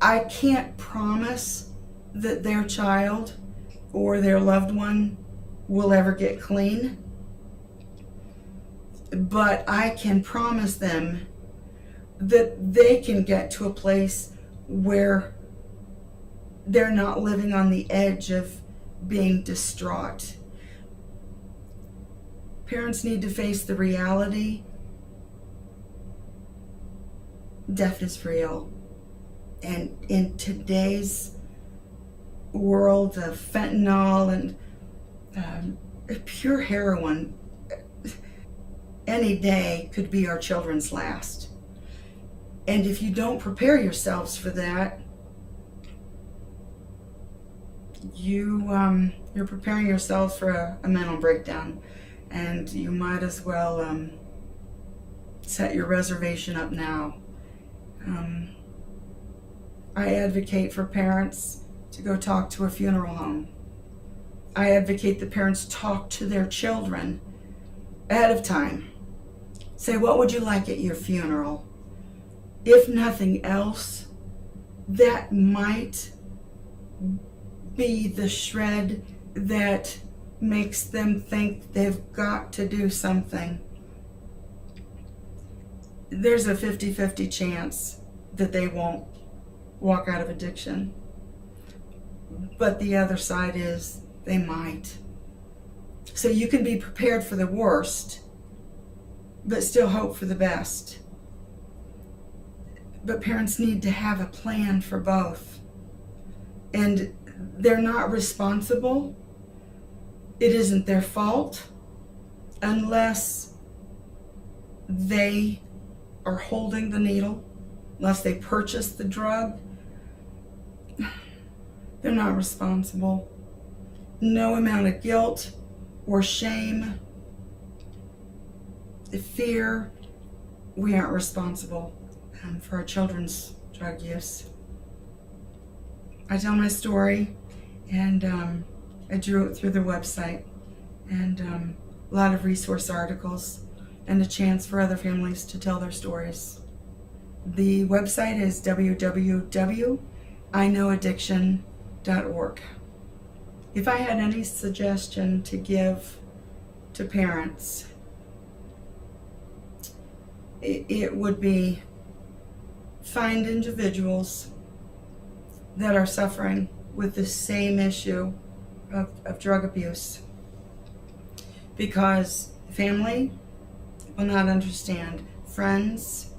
I can't promise that their child or their loved one will ever get clean, but I can promise them that they can get to a place where they're not living on the edge of being distraught. Parents need to face the reality. Death is real. And in today's world of fentanyl and pure heroin, any day could be our children's last. And if you don't prepare yourselves for that, you're preparing yourselves for a mental breakdown, and you might as well set your reservation up now. I advocate for parents to go talk to a funeral home. I advocate that parents talk to their children ahead of time. Say, what would you like at your funeral? If nothing else, that might be the shred that makes them think they've got to do something. There's a 50-50 chance that they won't walk out of addiction. But the other side is they might. So you can be prepared for the worst, but still hope for the best. But parents need to have a plan for both. And they're not responsible. It isn't their fault unless they are holding the needle, unless they purchase the drug. They're not responsible. No amount of guilt or shame fear we aren't responsible for our children's drug use. I tell my story, and I drew it through the website, and a lot of resource articles, and a chance for other families to tell their stories. The website is www.iknowaddiction.org. If I had any suggestion to give to parents, it would be find individuals that are suffering with the same issue of drug abuse, because family will not understand, friends,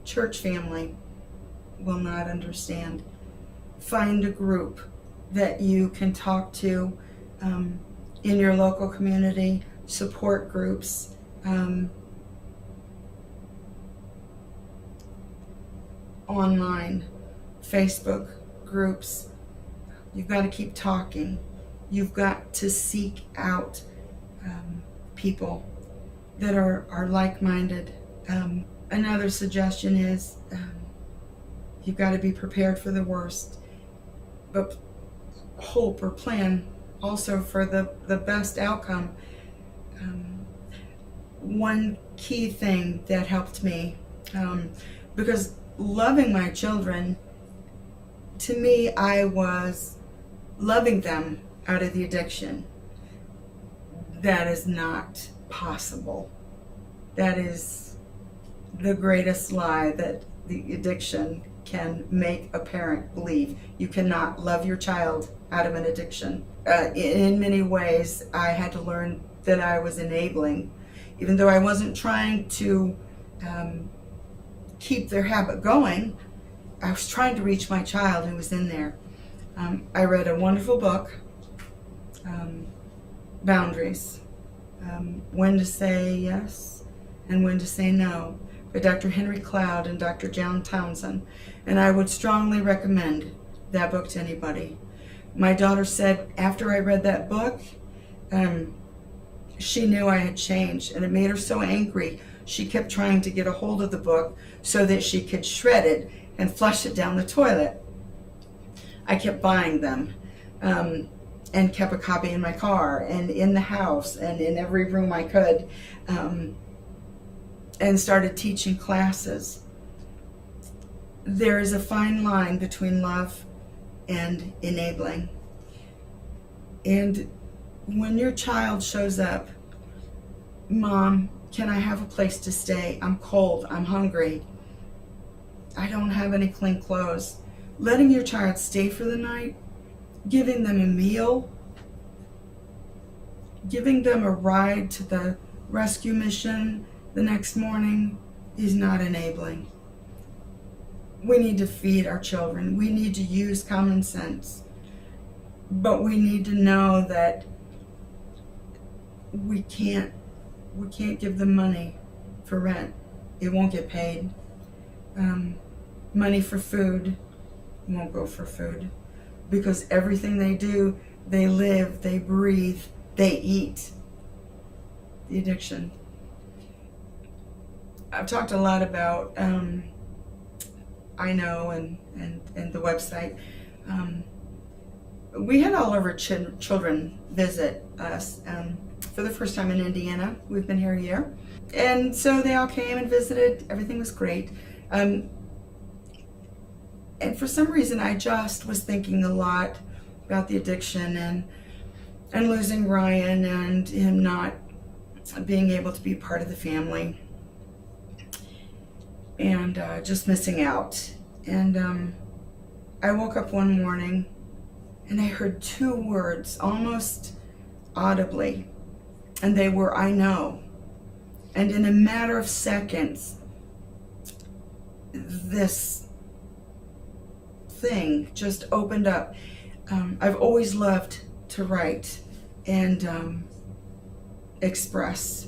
church family will not understand. Find a group that you can talk to in your local community, support groups, online, Facebook groups. You've got to keep talking. You've got to seek out people that are like-minded. Another suggestion is you've got to be prepared for the worst, but hope or plan also for the best outcome. One key thing that helped me, because loving my children, to me, I was loving them out of the addiction. That is not possible. That is the greatest lie that the addiction can make a parent believe. You cannot love your child out of an addiction. In many ways, I had to learn that I was enabling. Even though I wasn't trying to keep their habit going, I was trying to reach my child who was in there. I read a wonderful book, Boundaries, When to Say Yes and When to Say No, by Dr. Henry Cloud and Dr. John Townsend. And I would strongly recommend that book to anybody. My daughter said after I read that book, she knew I had changed, and it made her so angry. She kept trying to get a hold of the book so that she could shred it and flush it down the toilet. I kept buying them and kept a copy in my car and in the house and in every room I could, and started teaching classes. There is a fine line between love and enabling. And when your child shows up, Mom, can I have a place to stay? I'm cold, I'm hungry, I don't have any clean clothes. Letting your child stay for the night, giving them a meal, giving them a ride to the rescue mission the next morning is not enabling. We need to feed our children. We need to use common sense. But we need to know that we can't give them money for rent. It won't get paid. Money for food won't go for food, because everything they do, they live, they breathe, they eat. The addiction. I've talked a lot about I Know and the website. We had all of our children visit us for the first time in Indiana. We've been here a year. And so they all came and visited. Everything was great. And for some reason, I just was thinking a lot about the addiction and losing Ryan and him not being able to be part of the family, and just missing out. And I woke up one morning and I heard two words almost audibly, and they were, I know. And in a matter of seconds, this thing just opened up. I've always loved to write and express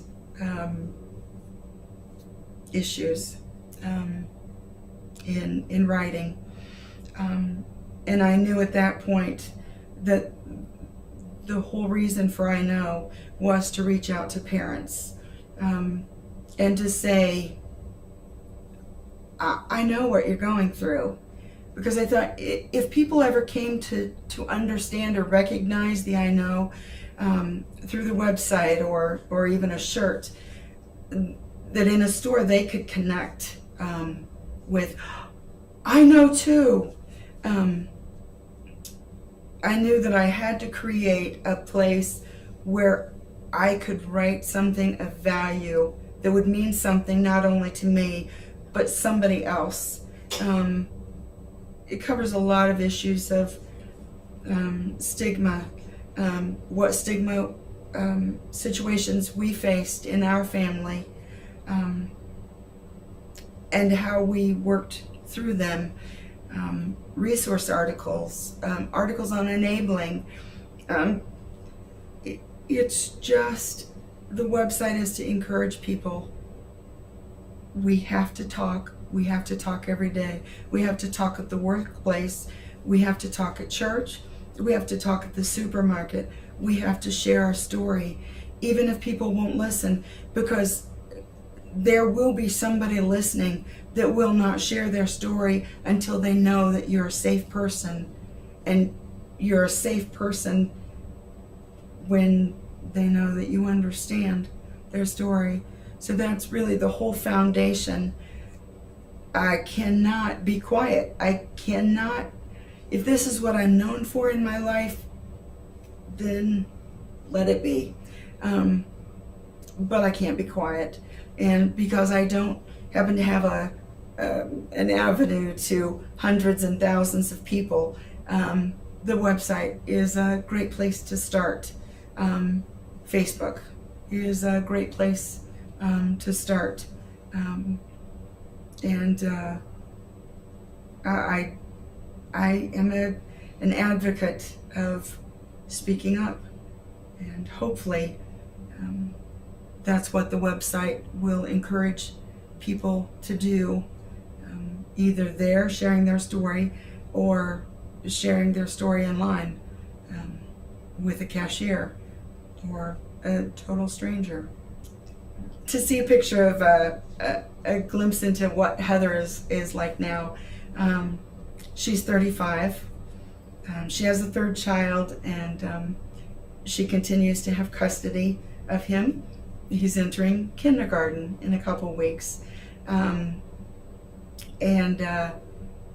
issues in writing, and I knew at that point that the whole reason for I Know was to reach out to parents and to say, I know what you're going through. Because I thought if people ever came to understand or recognize the I know through the website or even a shirt, that in a store they could connect with, I know too. I knew that I had to create a place where I could write something of value that would mean something not only to me, but somebody else. It covers a lot of issues of stigma, what stigma situations we faced in our family, and how we worked through them. Resource articles, articles on enabling. It's just, the website is to encourage people. We have to talk. We have to talk every day. We have to talk at the workplace. We have to talk at church. We have to talk at the supermarket. We have to share our story, even if people won't listen, because there will be somebody listening that will not share their story until they know that you're a safe person. And you're a safe person when they know that you understand their story. So that's really the whole foundation. I cannot be quiet. I cannot, if this is what I'm known for in my life, then let it be. But I can't be quiet. And because I don't happen to have an avenue to hundreds and thousands of people, the website is a great place to start. Facebook is a great place to start. I am an advocate of speaking up, and hopefully that's what the website will encourage people to do, either there sharing their story or sharing their story online with a cashier or a total stranger. To see a picture of a glimpse into what Heather is like now. She's 35. She has a third child, and she continues to have custody of him. He's entering kindergarten in a couple weeks. And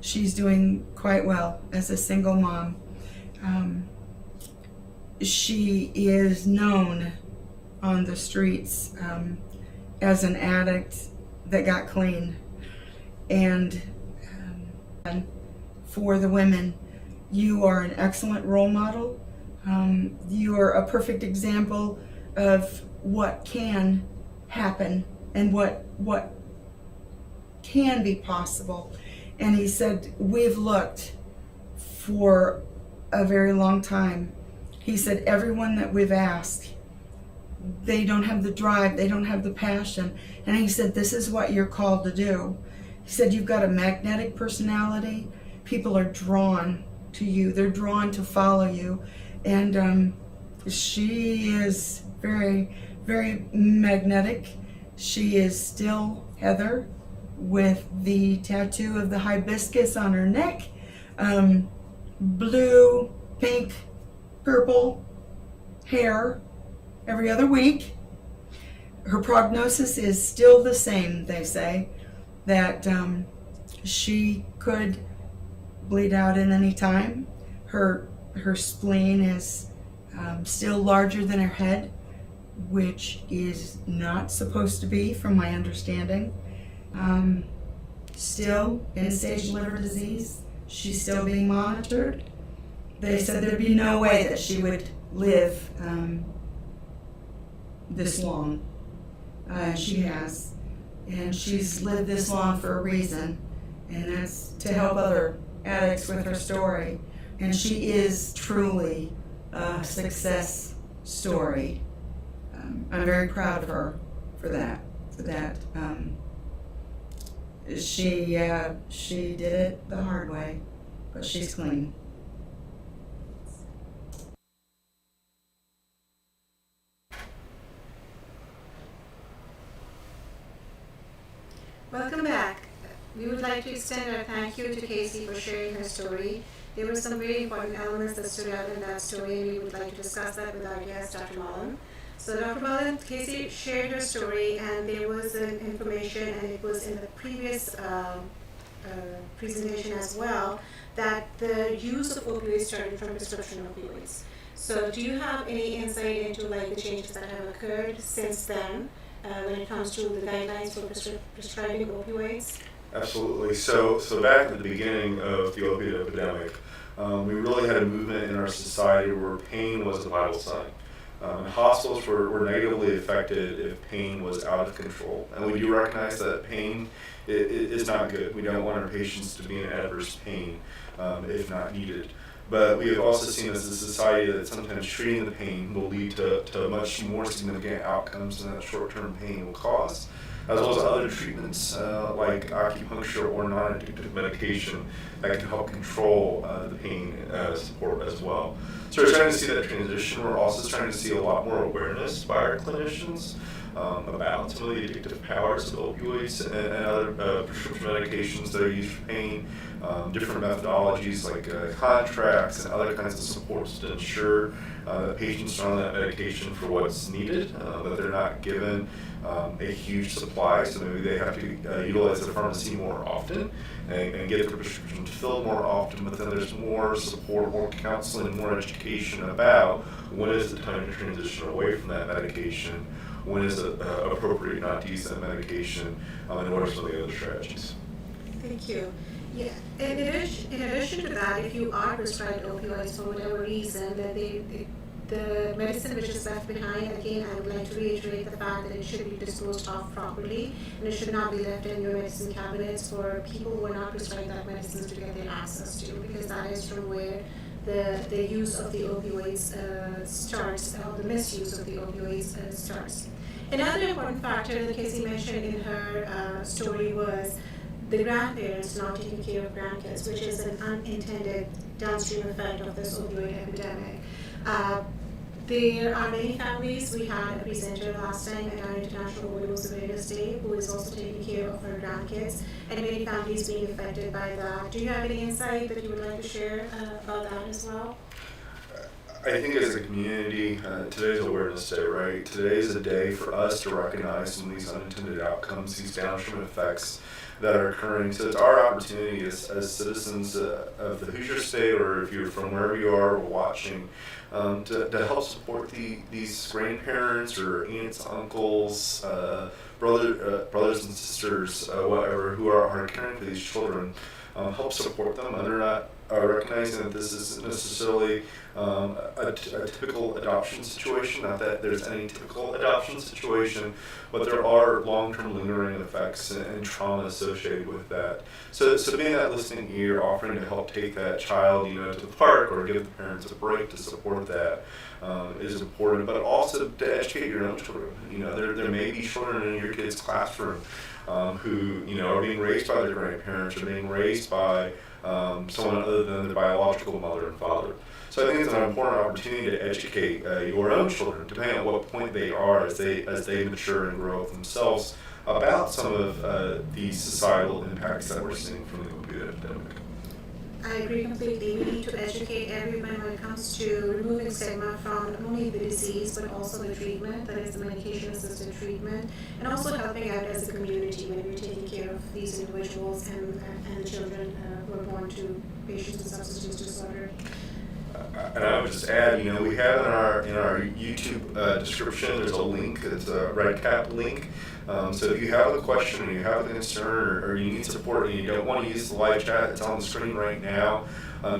she's doing quite well as a single mom. She is known on the streets as an addict that got clean. And for the women, you are an excellent role model. You are a perfect example of what can happen and what can be possible. And he said, we've looked for a very long time. He said, everyone that we've asked, they don't have the drive, they don't have the passion. And he said, this is what you're called to do. He said, you've got a magnetic personality. People are drawn to you. They're drawn to follow you. And she is very, very magnetic. She is still Heather with the tattoo of the hibiscus on her neck. Blue, pink, purple hair every other week. Her prognosis is still the same, they say, that she could bleed out at any time. Her spleen is still larger than her head, which is not supposed to be, from my understanding. Still end-stage liver disease. She's still being monitored. They said there'd be no way that she would live this long. She has. And she's lived this long for a reason, and that's to help other addicts with her story. And she is truly a success story. I'm very proud of her for that. She did it the hard way, but she's clean. extend a thank you to Casey for sharing her story. There were some very important elements that stood out in that story, and we would like to discuss that with our guest, Dr. Mullen. So Dr. Mullen, Casey shared her story, and there was an information, and it was in the previous presentation as well, that the use of opioids started from prescription opioids. So do you have any insight into like the changes that have occurred since then when it comes to the guidelines for prescribing opioids? Absolutely. So back at the beginning of the opioid epidemic, we really had a movement in our society where pain was a vital sign. Hospitals were negatively affected if pain was out of control. And we do recognize that pain is not good. We don't want our patients to be in adverse pain if not needed. But we have also seen as a society that sometimes treating the pain will lead to much more significant outcomes than that short-term pain will cause, as well as other treatments like acupuncture or non-addictive medication that can help control the pain support as well. So we're starting to see that transition. We're also starting to see a lot more awareness by our clinicians about some of the addictive powers of opioids and other prescription medications that are used for pain, different methodologies like contracts and other kinds of supports to ensure that patients are on that medication for what's needed, that they're not given a huge supply, so maybe they have to utilize the pharmacy more often and get their prescriptions filled more often, but then there's more support, more counseling, more education about when is the time to transition away from that medication, when is it appropriate not to use that medication, and what are some of the other strategies. Thank you. Yeah. In addition to that, if you are prescribed opioids for whatever reason, that the medicine which is left behind, again, I would like to reiterate the fact that it should be disposed of properly, and it should not be left in your medicine cabinets for people who are not prescribed that medicine to get their access to, because that is from where the use of the opioids starts, or the misuse of the opioids starts. Another important factor that Casey mentioned in her story was the grandparents not taking care of grandkids, which is an unintended downstream effect of this opioid epidemic. There are many families. We had a presenter last time at our International Overdose Awareness Day who is also taking care of her grandkids, and many families being affected by that. Do you have any insight that you would like to share about that as well? I think as a community, today's Awareness Day, right? Today's a day for us to recognize some of these unintended outcomes, these downstream effects that are occurring. So it's our opportunity as citizens of the Hoosier State, or if you're from wherever you are watching, to help support these grandparents or aunts, uncles, brothers and sisters, whatever, who are caring for these children. Help support them. They're not recognizing that this isn't necessarily a typical adoption situation. Not that there's any typical adoption situation, but there are long-term lingering effects and trauma associated with that. So being that listening ear, offering to help take that child, to the park or give the parents a break to support that is important. But also to educate your own children. There may be children in your kid's classroom who are being raised by their grandparents or being raised by someone other than their biological mother and father. So I think it's an important opportunity to educate your own children, depending on what point they are as they mature and grow up themselves, about some of these societal impacts that we're seeing from the opioid epidemic. I agree completely. We need to educate everyone when it comes to removing stigma from not only the disease but also the treatment, that is the medication-assisted treatment, and also helping out as a community when we're taking care of these individuals and the children who are born to patients with substance use disorder. And I would just add, we have in our YouTube description, there's a link. It's a red cap link. So if you have a question or you have a concern or you need support and you don't want to use the live chat, it's on the screen right now.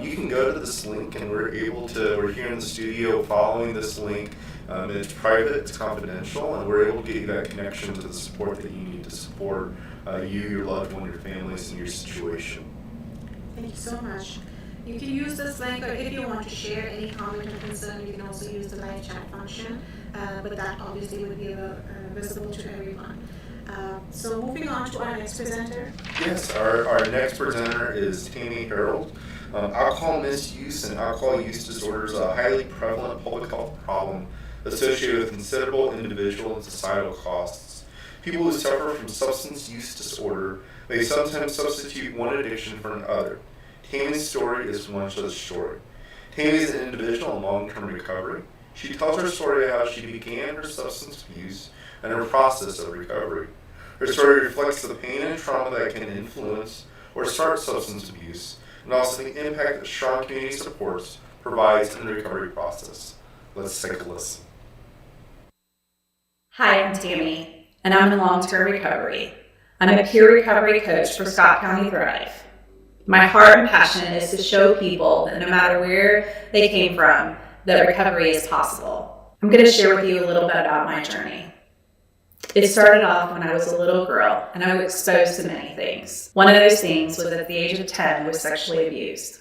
You can go to this link, and we're here in the studio following this link. It's private, it's confidential, and we're able to get you that connection to the support that you need to support you, your loved one, your families, and your situation. Thank you so much. You can use this link, or if you want to share any comment or concern, you can also use the live chat function, but that obviously would be visible to everyone. So moving on to our next presenter. Yes, our next presenter is Tammy Harold. Alcohol misuse and alcohol use disorders are a highly prevalent public health problem associated with considerable individual and societal costs. People who suffer from substance use disorder may sometimes substitute one addiction for another. Tammy's story is one such story. Tammy is an individual in long-term recovery. She tells her story of how she began her substance abuse and her process of recovery. Her story reflects the pain and trauma that can influence or start substance abuse, and also the impact that strong community supports provides in the recovery process. Let's take a listen. Hi, I'm Tammy, and I'm in long-term recovery. I'm a peer recovery coach for Scott County Thrive. My heart and passion is to show people that no matter where they came from, that recovery is possible. I'm going to share with you a little bit about my journey. It started off when I was a little girl, and I was exposed to many things. One of those things was at the age of 10, I was sexually abused.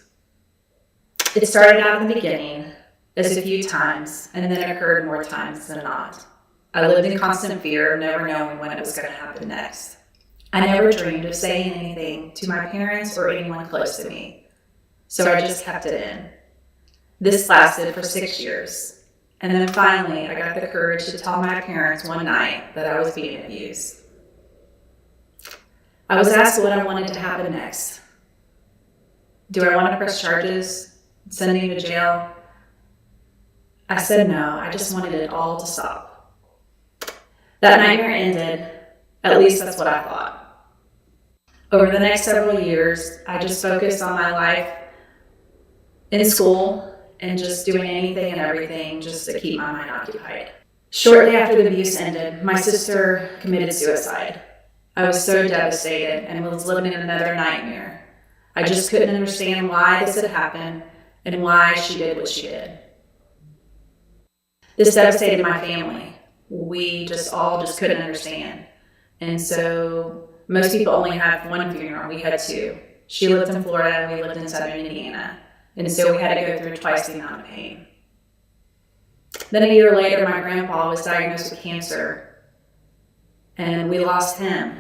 It started out in the beginning as a few times, and then it occurred more times than not. I lived in constant fear of never knowing when it was going to happen next. I never dreamed of saying anything to my parents or anyone close to me, so I just kept it in. This lasted for 6 years, and then finally I got the courage to tell my parents one night that I was being abused. I was asked what I wanted to happen next. Do I want to press charges, send me to jail? I said no, I just wanted it all to stop. That nightmare ended, at least that's what I thought. Over the next several years, I just focused on my life in school and just doing anything and everything just to keep my mind occupied. Shortly after the abuse ended, my sister committed suicide. I was so devastated and was living in another nightmare. I just couldn't understand why this had happened and why she did what she did. This devastated my family. We all couldn't understand. And so most people only have one funeral. We had two. She lived in Florida and we lived in southern Indiana. And so we had to go through twice the amount of pain. Then a year later, my grandpa was diagnosed with cancer and we lost him.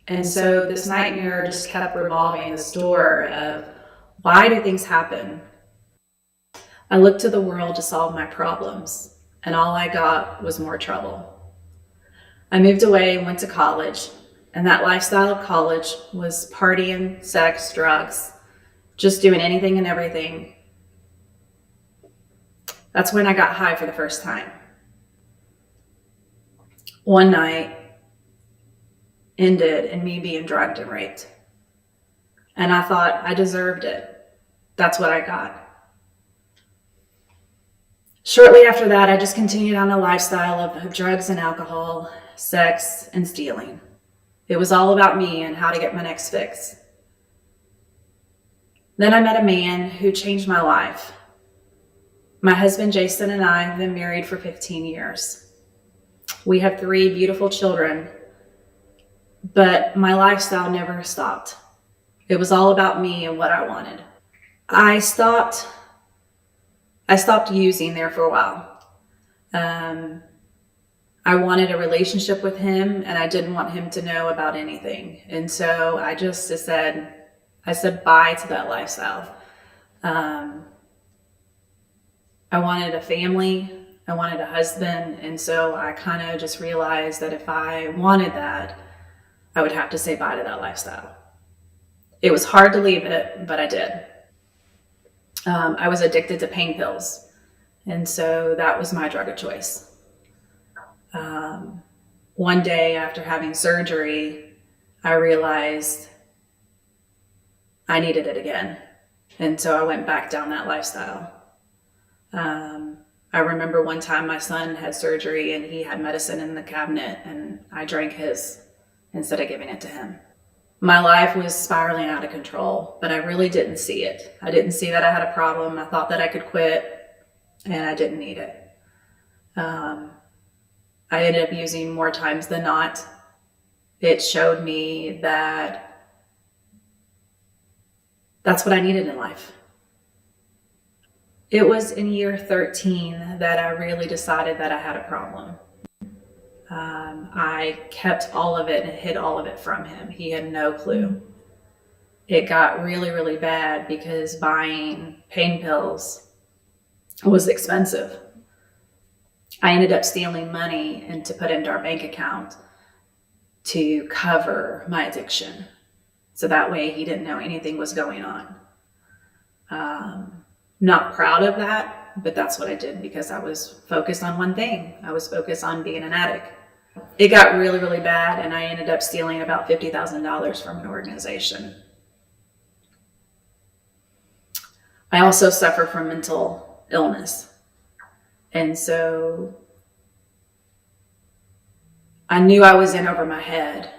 And so this nightmare just kept revolving, this door of why do things happen? I looked to the world to solve my problems, and all I got was more trouble. I moved away and went to college, and that lifestyle of college was partying, sex, drugs, just doing anything and everything. That's when I got high for the first time. One night ended in me being drugged and raped. And I thought I deserved it. That's what I got. Shortly after that, I just continued on a lifestyle of drugs and alcohol, sex, and stealing. It was all about me and how to get my next fix. Then I met a man who changed my life. My husband, Jason, and I have been married for 15 years. We have 3 beautiful children, but my lifestyle never stopped. It was all about me and what I wanted. I stopped using there for a while. I wanted a relationship with him and I didn't want him to know about anything. And so I said bye to that lifestyle. I wanted a family, I wanted a husband, and so I kind of just realized that if I wanted that, I would have to say bye to that lifestyle. It was hard to leave it, but I did. I was addicted to pain pills, and so that was my drug of choice. One day after having surgery, I realized I needed it again, and so I went back down that lifestyle. I remember one time my son had surgery and he had medicine in the cabinet and I drank his instead of giving it to him. My life was spiraling out of control, but I really didn't see it. I didn't see that I had a problem. I thought that I could quit and I didn't need it. I ended up using more times than not. It showed me that that's what I needed in life. It was in year 13 that I really decided that I had a problem. I kept all of it and hid all of it from him. He had no clue. It got really, really bad because buying pain pills was expensive. I ended up stealing money and to put into our bank account. to cover my addiction. So that way he didn't know anything was going on. Not proud of that, but that's what I did because I was focused on one thing. I was focused on being an addict. It got really, really bad, and I ended up stealing about $50,000 from an organization. I also suffer from mental illness. And so I knew I was in over my head,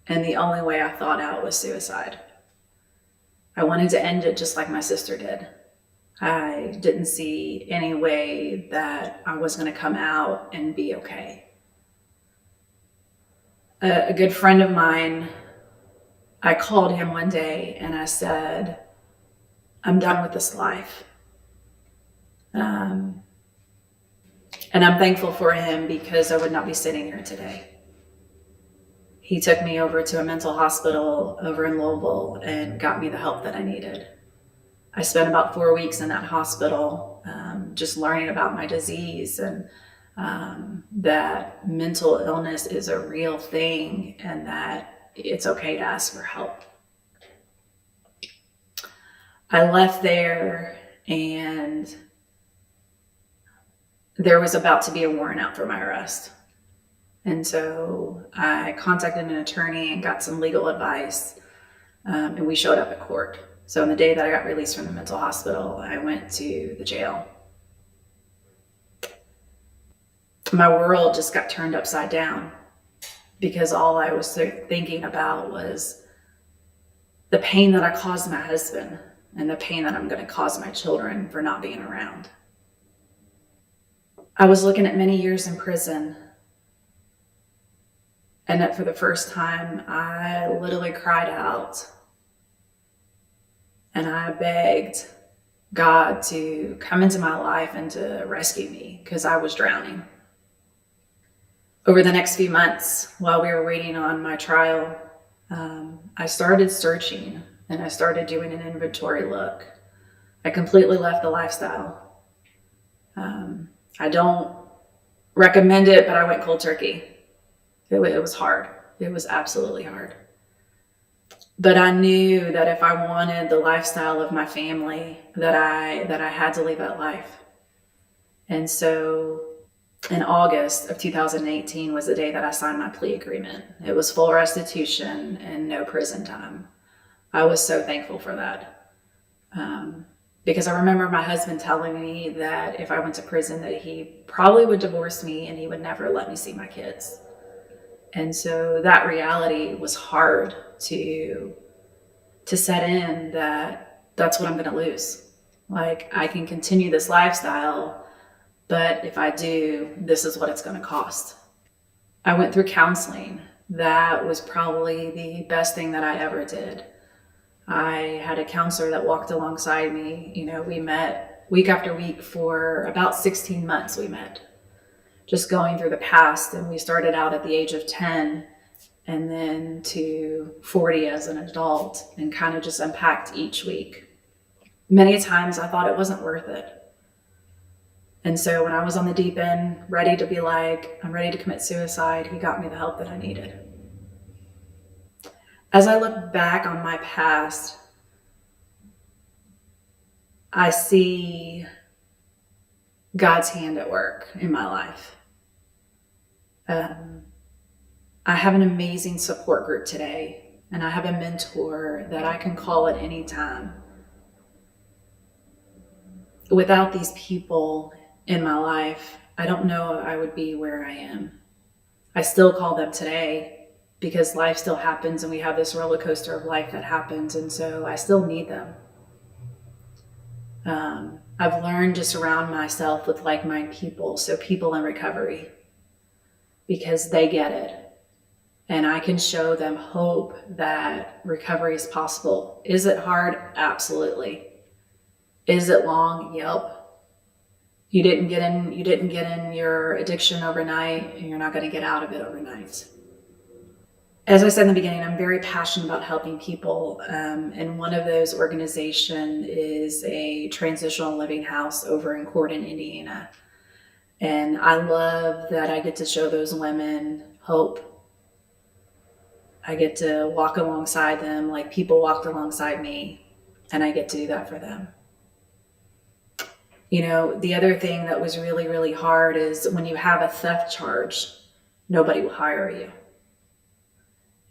and the only way I thought out was suicide. I wanted to end it just like my sister did. I didn't see any way that I was going to come out and be okay. A good friend of mine, I called him one day and I said, I'm done with this life. And I'm thankful for him because I would not be sitting here today. He took me over to a mental hospital over in Louisville and got me the help that I needed. I spent about 4 weeks in that hospital just learning about my disease and that mental illness is a real thing and that it's okay to ask for help. I left there and there was about to be a warrant out for my arrest. And so I contacted an attorney and got some legal advice, and we showed up at court. So on the day that I got released from the mental hospital, I went to the jail. My world just got turned upside down because all I was thinking about was the pain that I caused my husband and the pain that I'm going to cause my children for not being around. I was looking at many years in prison, and that for the first time, I literally cried out and I begged God to come into my life and to rescue me because I was drowning. Over the next few months, while we were waiting on my trial, I started searching and I started doing an inventory look. I completely left the lifestyle. I don't recommend it, but I went cold turkey. It was hard. It was absolutely hard. But I knew that if I wanted the lifestyle of my family, that I had to leave that life. And so in August of 2018 was the day that I signed my plea agreement. It was full restitution and no prison time. I was so thankful for that. Because I remember my husband telling me that if I went to prison that he probably would divorce me and he would never let me see my kids. And so that reality was hard to set in that that's what I'm going to lose. Like, I can continue this lifestyle, but if I do, this is what it's going to cost. I went through counseling. That was probably the best thing that I ever did. I had a counselor that walked alongside me. You know, we met week after week for about 16 months we met. Just going through the past, and we started out at the age of 10 and then to 40 as an adult and kind of just unpacked each week. Many times I thought it wasn't worth it. And so when I was on the deep end, ready to be like, I'm ready to commit suicide, he got me the help that I needed. As I look back on my past, I see God's hand at work in my life. I have an amazing support group today, and I have a mentor that I can call at any time. Without these people in my life, I don't know I would be where I am. I still call them today because life still happens and we have this roller coaster of life that happens, and so I still need them. I've learned to surround myself with like-minded people, so people in recovery, because they get it. And I can show them hope that recovery is possible. Is it hard? Absolutely. Is it long? Yep. You didn't get in your addiction overnight, and you're not going to get out of it overnight. As I said in the beginning, I'm very passionate about helping people, and one of those organizations is a transitional living house over in Cordon, Indiana. And I love that I get to show those women hope. I get to walk alongside them like people walked alongside me, and I get to do that for them. You know, the other thing that was really, really hard is when you have a theft charge, nobody will hire you.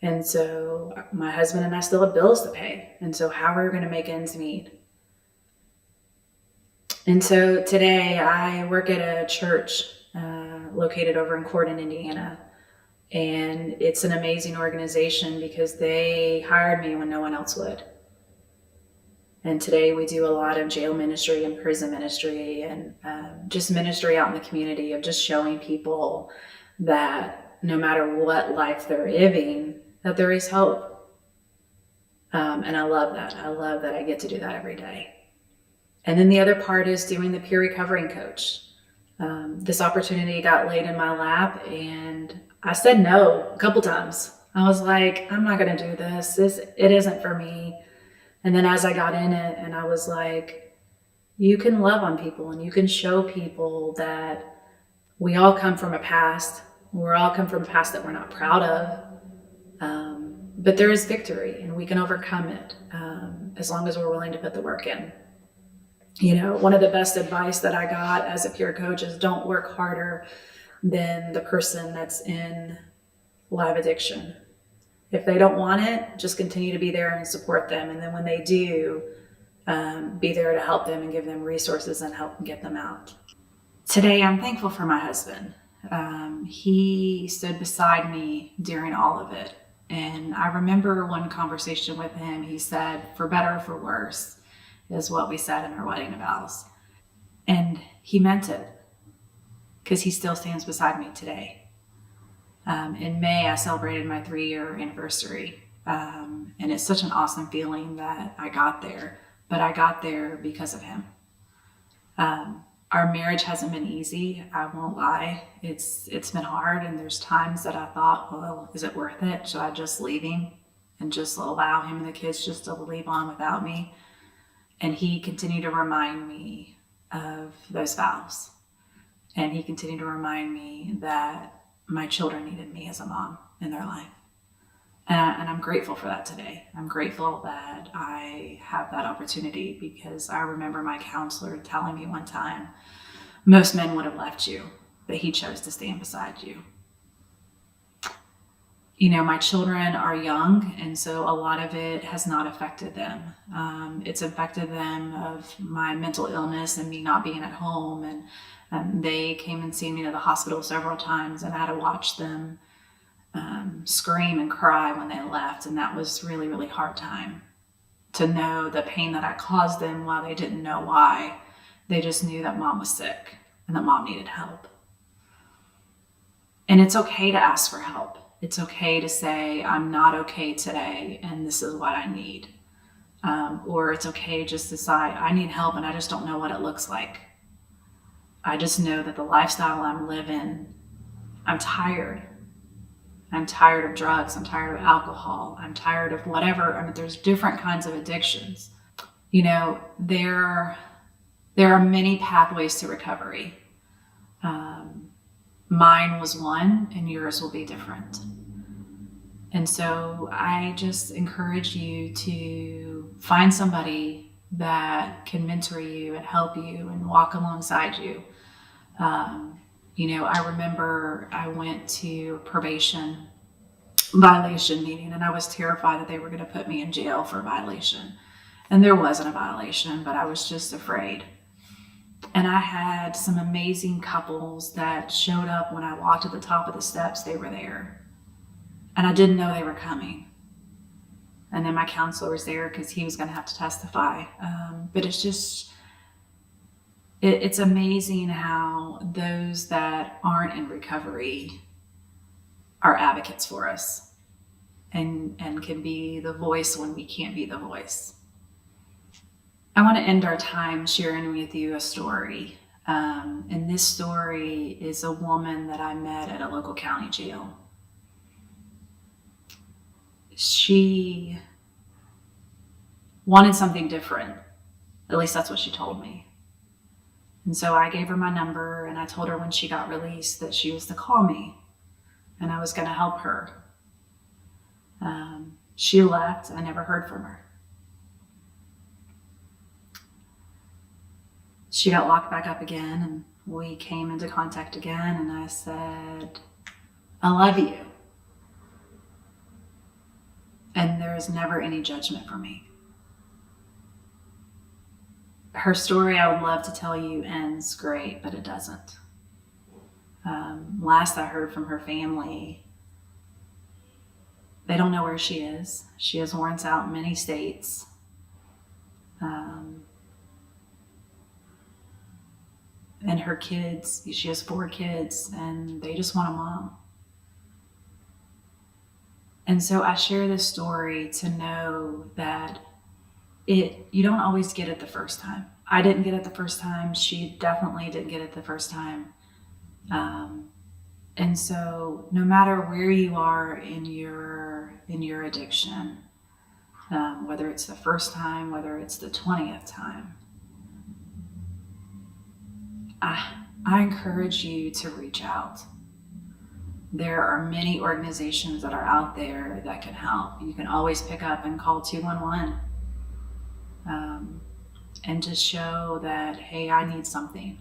And so my husband and I still have bills to pay. And so how are we going to make ends meet? And so today I work at a church located over in Corydon, Indiana. And it's an amazing organization because they hired me when no one else would. And today we do a lot of jail ministry and prison ministry and just ministry out in the community of just showing people that no matter what life they're living, that there is hope. And I love that. I love that I get to do that every day. And then the other part is doing the peer recovering coach. This opportunity got laid in my lap and I said no a couple times. I was like, I'm not going to do this. It isn't for me. And then as I got in it and I was like, you can love on people and you can show people that we all come from a past. We're all come from a past that we're not proud of. But there is victory and we can overcome it as long as we're willing to put the work in. You know, one of the best advice that I got as a peer coach is don't work harder than the person that's in live addiction. If they don't want it, just continue to be there and support them. And then when they do, be there to help them and give them resources and help them get them out. Today, I'm thankful for my husband. He stood beside me during all of it. And I remember one conversation with him, he said, for better or for worse, is what we said in our wedding vows. And he meant it because he still stands beside me today. In May, I celebrated my 3-year anniversary. And it's such an awesome feeling that I got there, but I got there because of him. Our marriage hasn't been easy. I won't lie. It's been hard. And there's times that I thought, well, is it worth it? Should I just leave him and just allow him and the kids just to leave on without me? And he continued to remind me of those vows. And he continued to remind me that my children needed me as a mom in their life. And I'm grateful for that today. I'm grateful that I have that opportunity because I remember my counselor telling me one time, most men would have left you, but he chose to stand beside you. You know, my children are young, and so a lot of it has not affected them. It's affected them of my mental illness and me not being at home. And they came and seen me to the hospital several times, and I had to watch them scream and cry when they left. And that was really, really hard time to know the pain that I caused them while they didn't know why. They just knew that mom was sick and that mom needed help. And it's okay to ask for help. It's okay to say, I'm not okay today and this is what I need. Or it's okay just to say, I need help and I just don't know what it looks like. I just know that the lifestyle I'm living, I'm tired. I'm tired of drugs. I'm tired of alcohol. I'm tired of whatever. I mean, there's different kinds of addictions. You know, there are many pathways to recovery. Mine was one and yours will be different. And so I just encourage you to find somebody that can mentor you and help you and walk alongside you. You know, I remember I went to a probation violation meeting and I was terrified that they were going to put me in jail for a violation. And there wasn't a violation, but I was just afraid. And I had some amazing couples that showed up when I walked to the top of the steps. They were there. And I didn't know they were coming. And then my counselor was there because he was going to have to testify. But it's just, it's amazing how those that aren't in recovery are advocates for us and can be the voice when we can't be the voice. I want to end our time sharing with you a story. And this story is a woman that I met at a local county jail. She wanted something different. At least that's what she told me. And so I gave her my number and I told her when she got released that she was to call me and I was going to help her. She left. I never heard from her. She got locked back up again, and we came into contact again, and I said, I love you. And there is never any judgment for me. Her story, I would love to tell you, ends great, but it doesn't. Last I heard from her family, they don't know where she is. She has warrants out in many states. And her kids, she has 4 kids, and they just want a mom. And so I share this story to know that you don't always get it the first time. I didn't get it the first time. She definitely didn't get it the first time. And so no matter where you are in your addiction, whether it's the first time, whether it's the 20th time, I encourage you to reach out. There are many organizations that are out there that can help. You can always pick up and call 211 and just show that, hey, I need something.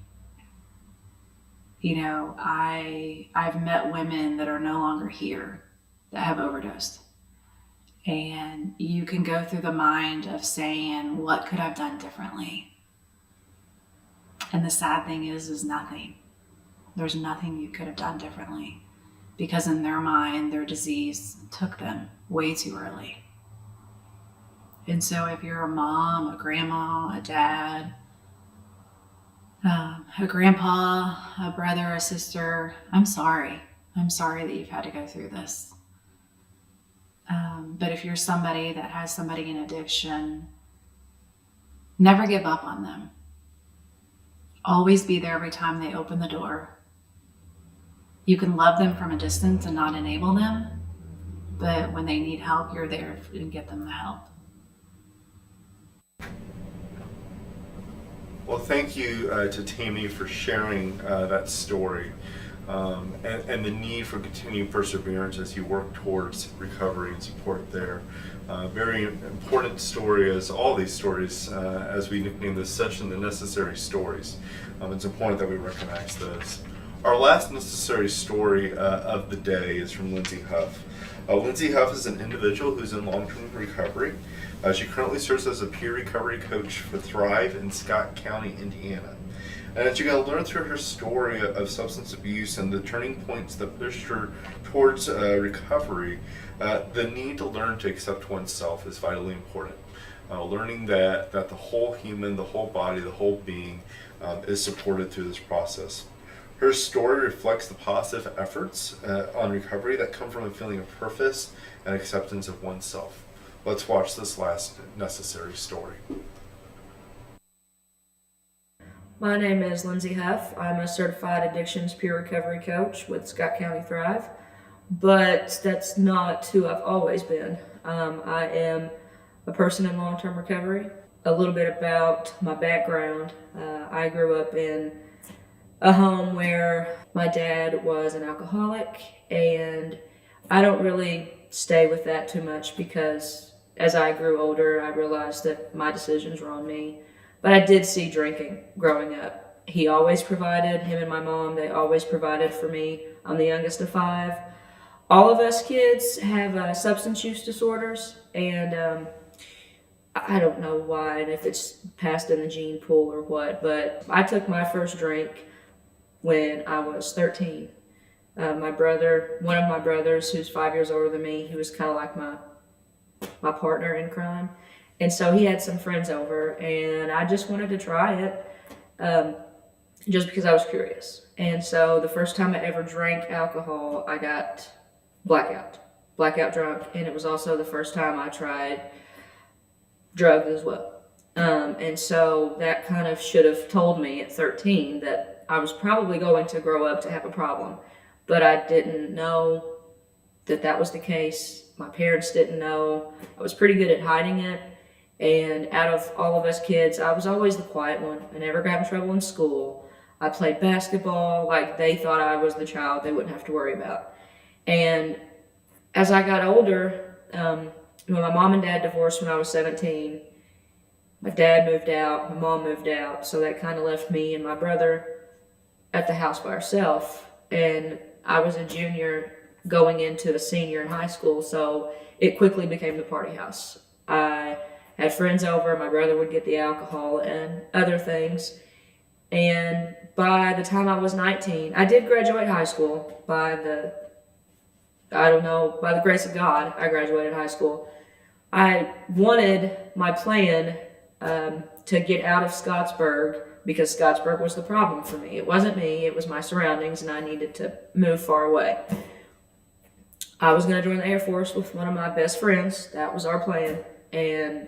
You know, I've met women that are no longer here that have overdosed. And you can go through the mind of saying, what could I have done differently? And the sad thing is nothing. There's nothing you could have done differently, because in their mind, their disease took them way too early. And so if you're a mom, a grandma, a dad, a grandpa, a brother, a sister, I'm sorry. I'm sorry that you've had to go through this. But if you're somebody that has somebody in addiction, never give up on them. Always be there every time they open the door. You can love them from a distance and not enable them, but when they need help, you're there and get them the help. Well, thank you to Tammy for sharing that story and the need for continued perseverance as you work towards recovery and support there. Very important story, as all these stories, as we nickname this session, the necessary stories. It's important that we recognize those. Our last necessary story of the day is from Lindsay Huff. Lindsay Huff is an individual who's in long-term recovery. She currently serves as a peer recovery coach for Thrive in Scott County, Indiana. And as you're going to learn through her story of substance abuse and the turning points that pushed her towards recovery, the need to learn to accept oneself is vitally important. Learning that the whole human, the whole body, the whole being is supported through this process. Her story reflects the positive efforts on recovery that come from a feeling of purpose and acceptance of oneself. Let's watch this last necessary story. My name is Lindsay Huff. I'm a certified addictions peer recovery coach with Scott County Thrive, but that's not who I've always been. I am a person in long-term recovery. A little bit about my background. I grew up in a home where my dad was an alcoholic, and I don't really stay with that too much because as I grew older, I realized that my decisions were on me. But I did see drinking growing up. He always provided, him and my mom, they always provided for me. I'm the youngest of 5. All of us kids have substance use disorders, and I don't know why, and if it's passed in the gene pool or what, but I took my first drink when I was 13. My brother, one of my brothers, who's 5 years older than me, he was kind of like my partner in crime. And so he had some friends over, and I just wanted to try it just because I was curious. And so the first time I ever drank alcohol, I got blackout drunk, and it was also the first time I tried drugs as well. And so that kind of should have told me at 13 that I was probably going to grow up to have a problem, but I didn't know that that was the case. My parents didn't know. I was pretty good at hiding it. And out of all of us kids, I was always the quiet one. I never got in trouble in school. I played basketball like they thought I was the child they wouldn't have to worry about. And as I got older, My mom and dad divorced when I was 17. My dad moved out, my mom moved out, so that kind of left me and my brother at the house by ourselves. And I was a junior going into a senior in high school, so it quickly became the party house. I had friends over, my brother would get the alcohol and other things. And by the time I was 19, I did graduate high school by the grace of God, I graduated high school. I wanted my plan to get out of Scottsburg because Scottsburg was the problem for me. It wasn't me, it was my surroundings, and I needed to move far away. I was going to join the Air Force with one of my best friends. That was our plan. And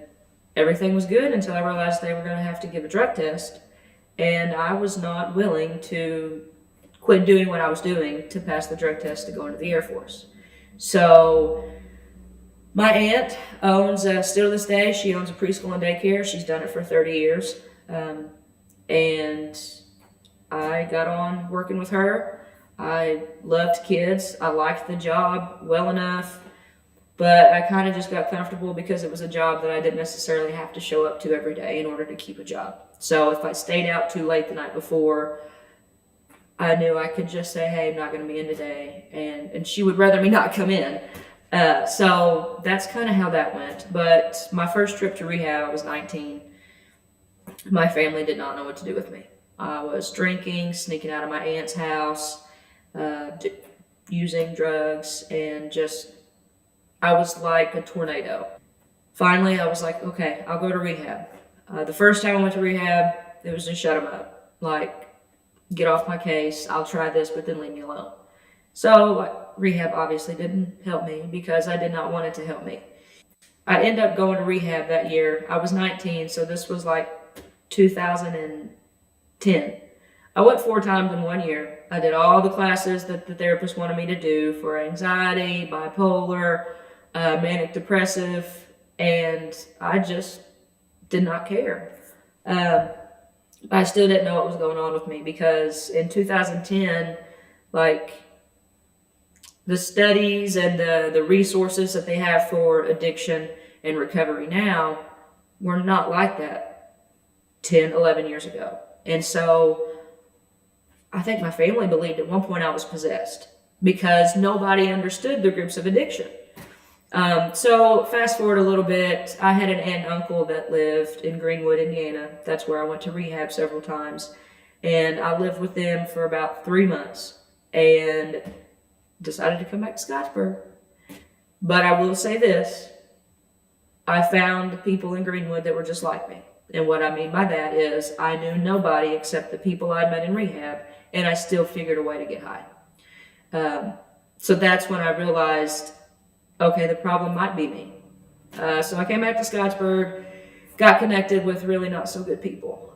everything was good until I realized they were going to have to give a drug test. And I was not willing to quit doing what I was doing to pass the drug test to go into the Air Force. So my aunt owns, still to this day, she owns a preschool and daycare. She's done it for 30 years. And I got on working with her. I loved kids. I liked the job well enough, but I kind of just got comfortable because it was a job that I didn't necessarily have to show up to every day in order to keep a job. So if I stayed out too late the night before, I knew I could just say, hey, I'm not going to be in today, and she would rather me not come in. So that's kind of how that went. But my first trip to rehab, I was 19. My family did not know what to do with me. I was drinking, sneaking out of my aunt's house, using drugs, and I was like a tornado. Finally, I was like, okay, I'll go to rehab. The first time I went to rehab, it was just shut them up. Like, get off my case, I'll try this, but then leave me alone. So rehab obviously didn't help me because I did not want it to help me. I ended up going to rehab that year. I was 19, so this was like 2010. I went 4 times in 1 year. I did all the classes that the therapist wanted me to do for anxiety, bipolar, manic depressive, and I just did not care. I still didn't know what was going on with me because in 2010, like, the studies and the resources that they have for addiction and recovery now were not like that 10, 11 years ago. And so I think my family believed at one point I was possessed because nobody understood the groups of addiction. So fast forward a little bit, I had an aunt and uncle that lived in Greenwood, Indiana. That's where I went to rehab several times. And I lived with them for about 3 months and decided to come back to Scottsburg. But I will say this, I found people in Greenwood that were just like me. And what I mean by that is I knew nobody except the people I'd met in rehab, and I still figured a way to get high. So that's when I realized, okay, the problem might be me. So I came back to Scottsburg, got connected with really not so good people.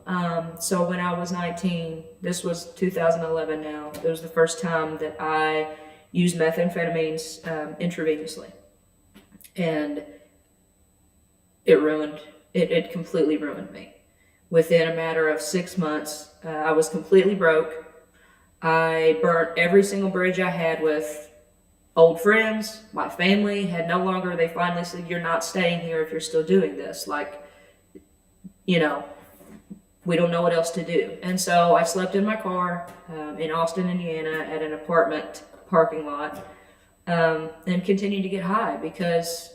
So when I was 19, this was 2011 now, it was the first time that I used methamphetamines intravenously. And it completely ruined me. Within a matter of 6 months, I was completely broke. I burnt every single bridge I had with old friends. My family they finally said, you're not staying here if you're still doing this. Like, we don't know what else to do. And so I slept in my car in Austin, Indiana at an apartment parking lot and continued to get high because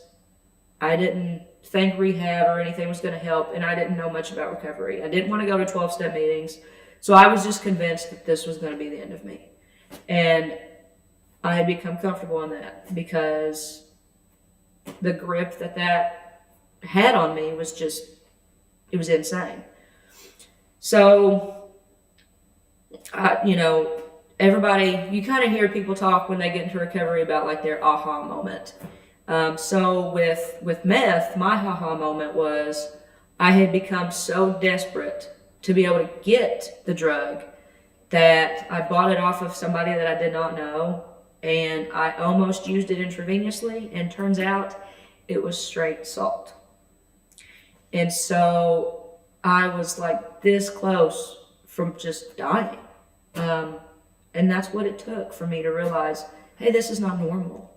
I didn't think rehab or anything was going to help, and I didn't know much about recovery. I didn't want to go to 12-step meetings, so I was just convinced that this was going to be the end of me. And I had become comfortable in that because the grip that had on me was it was insane. So, everybody, you kind of hear people talk when they get into recovery about like their aha moment. So with meth, my aha moment was I had become so desperate to be able to get the drug that I bought it off of somebody that I did not know, and I almost used it intravenously, and turns out it was straight salt. And so I was like this close from just dying. And that's what it took for me to realize, hey, this is not normal.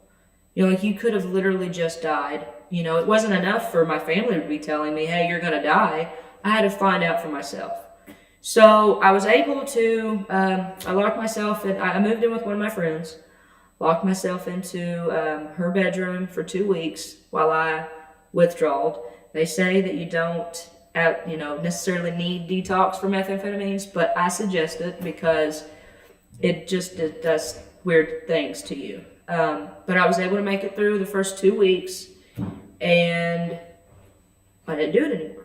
You know, like you could have literally just died. You know, it wasn't enough for my family to be telling me, hey, you're going to die. I had to find out for myself. So I was able to, I locked myself in, I moved in with one of my friends, locked myself into her bedroom for 2 weeks while I withdrawed. They say that you don't, necessarily need detox for methamphetamines, but I suggest it because it does weird things to you. But I was able to make it through the first 2 weeks, and I didn't do it anymore.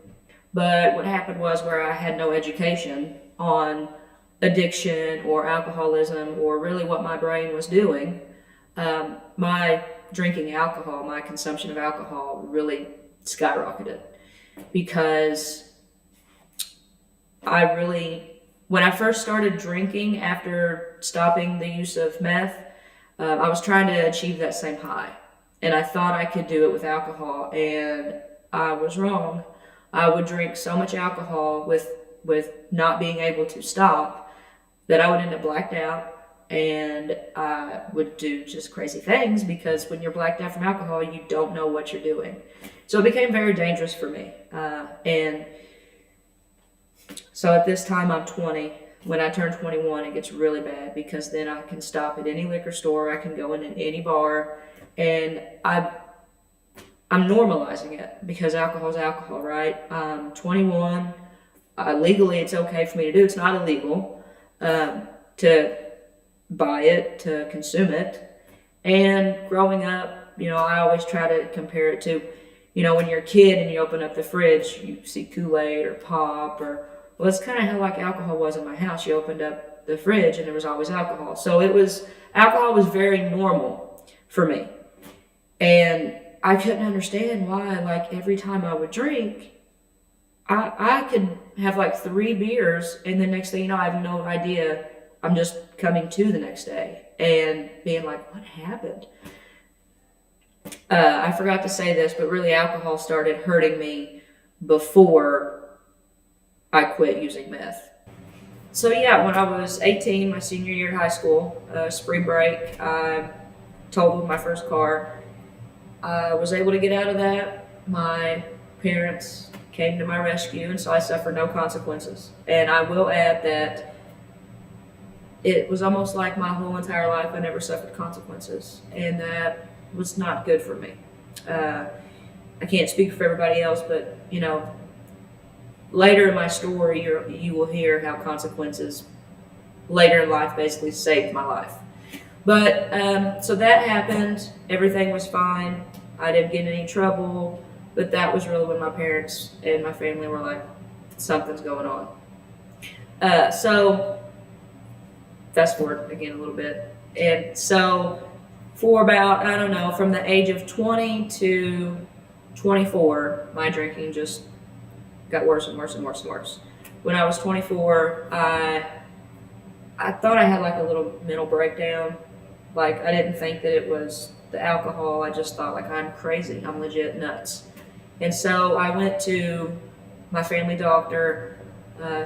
But what happened was, where I had no education on addiction or alcoholism or really what my brain was doing, my drinking alcohol, my consumption of alcohol really skyrocketed. Because when I first started drinking after stopping the use of meth, I was trying to achieve that same high. And I thought I could do it with alcohol, and I was wrong. I would drink so much alcohol with not being able to stop that I would end up blacked out, and I would do just crazy things, because when you're blacked out from alcohol, you don't know what you're doing. So it became very dangerous for me. And so at this time, I'm 20. When I turn 21, it gets really bad, because then I can stop at any liquor store, I can go in any bar, and I'm normalizing it, because alcohol is alcohol, right? I'm 21. Legally, it's okay for me to do. It's not illegal to buy it, to consume it. And growing up, I always try to compare it to, when you're a kid and you open up the fridge, you see Kool-Aid or pop, well, it's kind of how like alcohol was in my house. You opened up the fridge and there was always alcohol. So alcohol was very normal for me. And I couldn't understand why, like, every time I would drink, I could have like 3 beers, and the next thing you know, I have no idea. I'm just coming to the next day and being like, what happened? I forgot to say this, but really alcohol started hurting me before I quit using meth. So yeah, when I was 18, my senior year of high school, spring break, I totaled my first car. I was able to get out of that. My parents came to my rescue, and so I suffered no consequences. And I will add that it was almost like my whole entire life I never suffered consequences, and that was not good for me. I can't speak for everybody else, but later in my story, you will hear how consequences later in life basically saved my life. But so that happened. Everything was fine. I didn't get in any trouble. But that was really when my parents and my family were like, something's going on. So fast forward again a little bit. And so for about, I don't know, from the age of 20 to 24, my drinking just got worse and worse and worse and worse. When I was 24, I thought I had like a little mental breakdown. Like, I didn't think that it was the alcohol. I just thought, like, I'm crazy. I'm legit nuts. And so I went to my family doctor.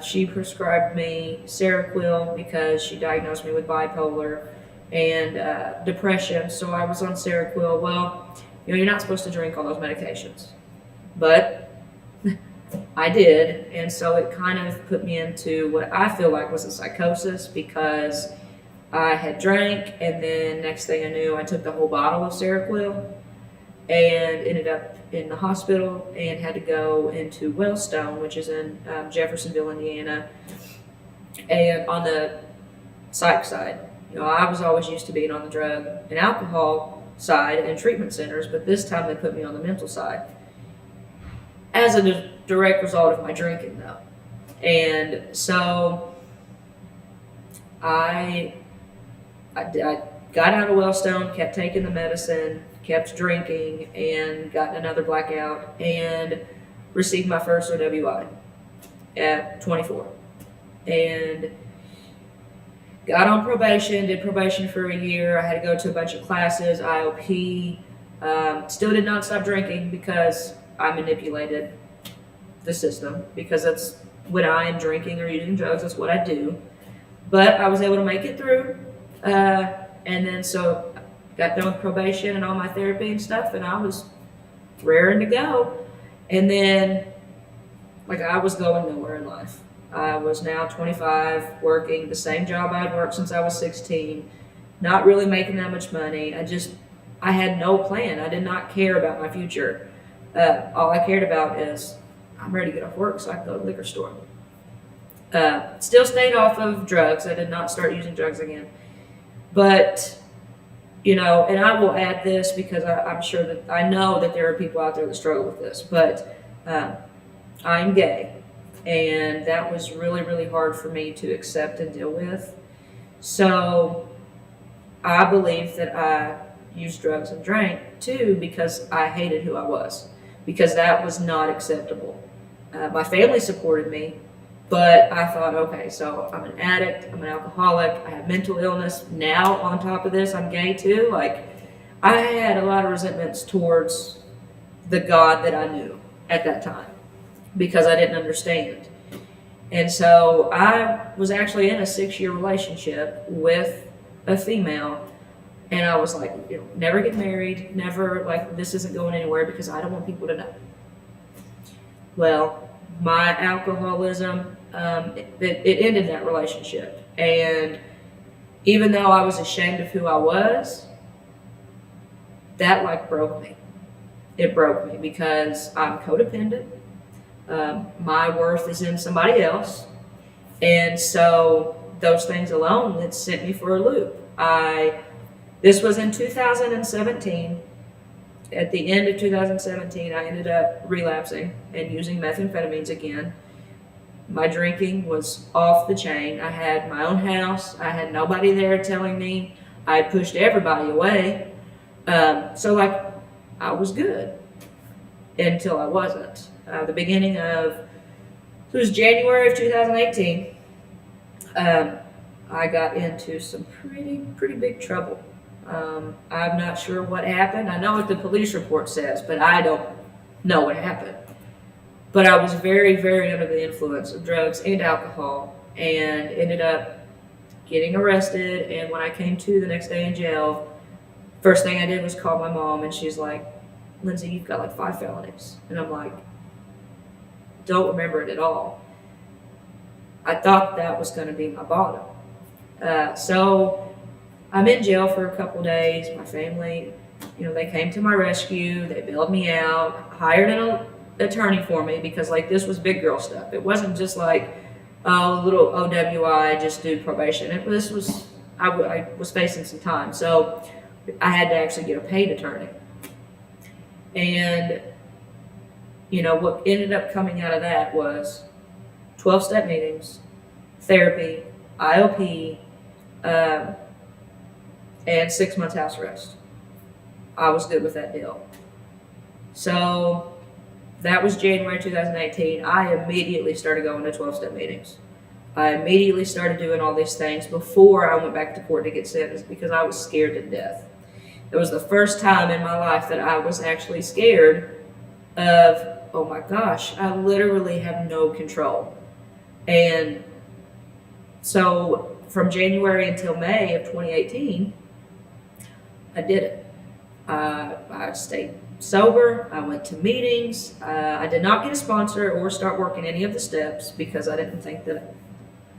She prescribed me Seroquel because she diagnosed me with bipolar and depression. So I was on Seroquel. Well, you're not supposed to drink all those medications. But I did. And so it kind of put me into what I feel like was a psychosis, because I had drank, and then next thing I knew, I took the whole bottle of Seroquel and ended up in the hospital and had to go into Wellstone, which is in Jeffersonville, Indiana, and on the psych side. I was always used to being on the drug and alcohol side and treatment centers, but this time they put me on the mental side as a direct result of my drinking, though. And so I got out of Wellstone, kept taking the medicine, kept drinking, and got in another blackout, and received my first OWI at 24. And got on probation, did probation for a year. I had to go to a bunch of classes, IOP. Still did not stop drinking because I manipulated the system, because that's when I am drinking or using drugs, that's what I do. But I was able to make it through. And then so got done with probation and all my therapy and stuff, and I was raring to go. And then, like, I was going nowhere in life. I was now 25, working the same job I'd worked since I was 16, not really making that much money. I had no plan. I did not care about my future. All I cared about is I'm ready to get off work so I can go to the liquor store. Still stayed off of drugs. I did not start using drugs again. But, you know, and I will add this because I'm sure that I know that there are people out there that struggle with this, but I'm gay. And that was really, really hard for me to accept and deal with. So I believe that I used drugs and drank too because I hated who I was, because that was not acceptable. My family supported me, but I thought, okay, so I'm an addict, I'm an alcoholic, I have mental illness. Now on top of this, I'm gay too. Like, I had a lot of resentments towards the God that I knew at that time because I didn't understand. And so I was actually in a 6-year relationship with a female, and I was like, you know, never get married, never, like, this isn't going anywhere because I don't want people to know. Well, my alcoholism, it ended that relationship. And even though I was ashamed of who I was, that, like, broke me. It broke me because I'm codependent. My worth is in somebody else. And so those things alone, it sent me for a loop. This was in 2017. At the end of 2017, I ended up relapsing and using methamphetamines again. My drinking was off the chain. I had my own house. I had nobody there telling me. I pushed everybody away. So, like, I was good until I wasn't. The beginning of, it was January of 2018, I got into some pretty big trouble. I'm not sure what happened. I know what the police report says, but I don't know what happened. But I was very, very under the influence of drugs and alcohol and ended up getting arrested. And when I came to the next day in jail, first thing I did was call my mom, and she's like, Lindsay, you've got like 5 felonies. And I'm like, don't remember it at all. I thought that was going to be my bottom. So I'm in jail for a couple days. My family, you know, they came to my rescue. They bailed me out, hired an attorney for me because, like, this was big girl stuff. It wasn't just like, oh, little OWI, just do probation. I was facing some time. So I had to actually get a paid attorney. And, you know, what ended up coming out of that was 12-step meetings, therapy, IOP, and 6 months house arrest. I was good with that deal. So that was January 2018. I immediately started going to 12-step meetings. I immediately started doing all these things before I went back to court to get sentenced because I was scared to death. It was the first time in my life that I was actually scared of, oh my gosh, I literally have no control. And so from January until May of 2018, I did it. I stayed sober. I went to meetings. I did not get a sponsor or start working any of the steps because I didn't think that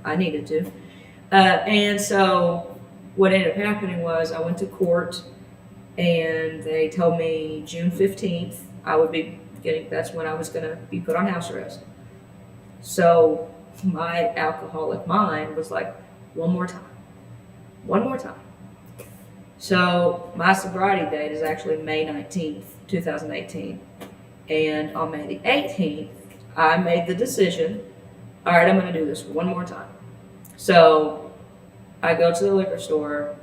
I needed to. And so what ended up happening was I went to court, and they told me June 15th I would be that's when I was going to be put on house arrest. So my alcoholic mind was like, one more time. So my sobriety date is actually May 19th, 2018. And on May the 18th, I made the decision, all right, I'm going to do this one more time. So I go to the liquor store,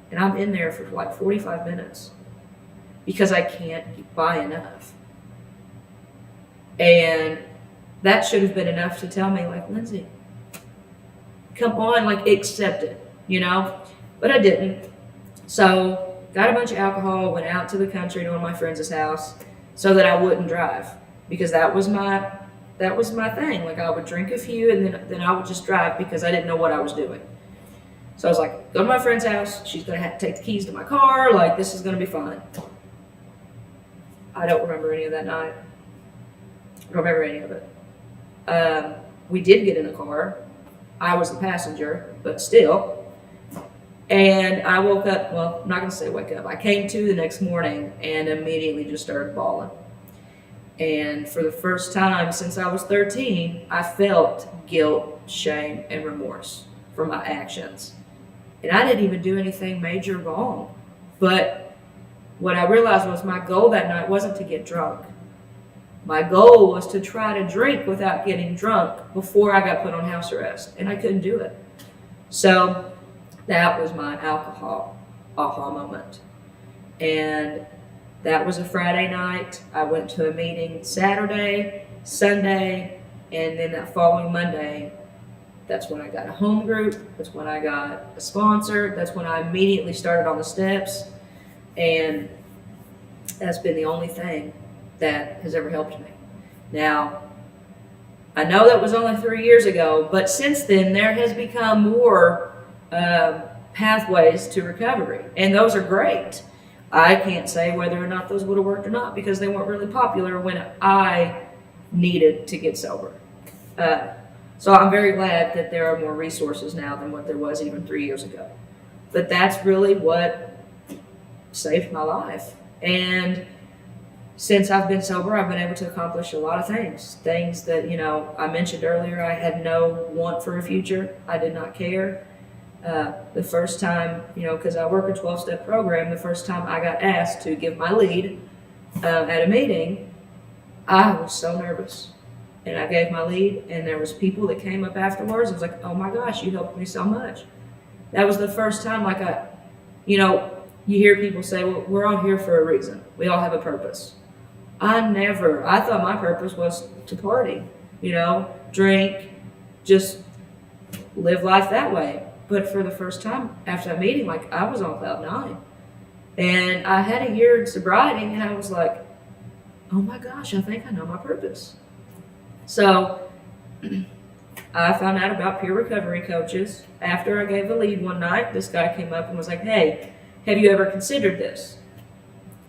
and I'm in there for like 45 minutes because I can't buy enough. And that should have been enough to tell me, like, Lindsay, come on, like, accept it, you know? But I didn't. So got a bunch of alcohol, went out to the country to one of my friends' house so that I wouldn't drive, because that was my thing. Like, I would drink a few, and then I would just drive because I didn't know what I was doing. So I was like, go to my friend's house. She's going to have to take the keys to my car. Like, this is going to be fine. I don't remember any of that night. I don't remember any of it. We did get in the car. I was the passenger, but still. And I woke up, well, I'm not going to say wake up. I came to the next morning and immediately just started bawling. And for the first time since I was 13, I felt guilt, shame, and remorse for my actions. And I didn't even do anything major wrong. But what I realized was my goal that night wasn't to get drunk. My goal was to try to drink without getting drunk before I got put on house arrest. And I couldn't do it. So that was my alcohol aha moment. And that was a Friday night. I went to a meeting Saturday, Sunday, and then that following Monday, that's when I got a home group. That's when I got a sponsor. That's when I immediately started on the steps. And that's been the only thing that has ever helped me. Now, I know that was only 3 years ago, but since then there has become more pathways to recovery, and those are great. I can't say whether or not those would have worked or not because they weren't really popular when I needed to get sober. So I'm very glad that there are more resources now than what there was even 3 years ago. But that's really what saved my life. And since I've been sober, I've been able to accomplish a lot of things. Things that, I mentioned earlier, I had no want for a future. I did not care. The first time, because I work a 12-step program, the first time I got asked to give my lead at a meeting, I was so nervous. And I gave my lead, and there was people that came up afterwards. I was like, oh my gosh, you helped me so much. That was the first time, you hear people say, well, we're all here for a reason. We all have a purpose. I thought my purpose was to party, drink, just live life that way. But for the first time after that meeting, I was on cloud 9. And I had a year in sobriety, and I was like, oh my gosh, I think I know my purpose. So I found out about peer recovery coaches. After I gave the lead one night, this guy came up and was like, hey, have you ever considered this?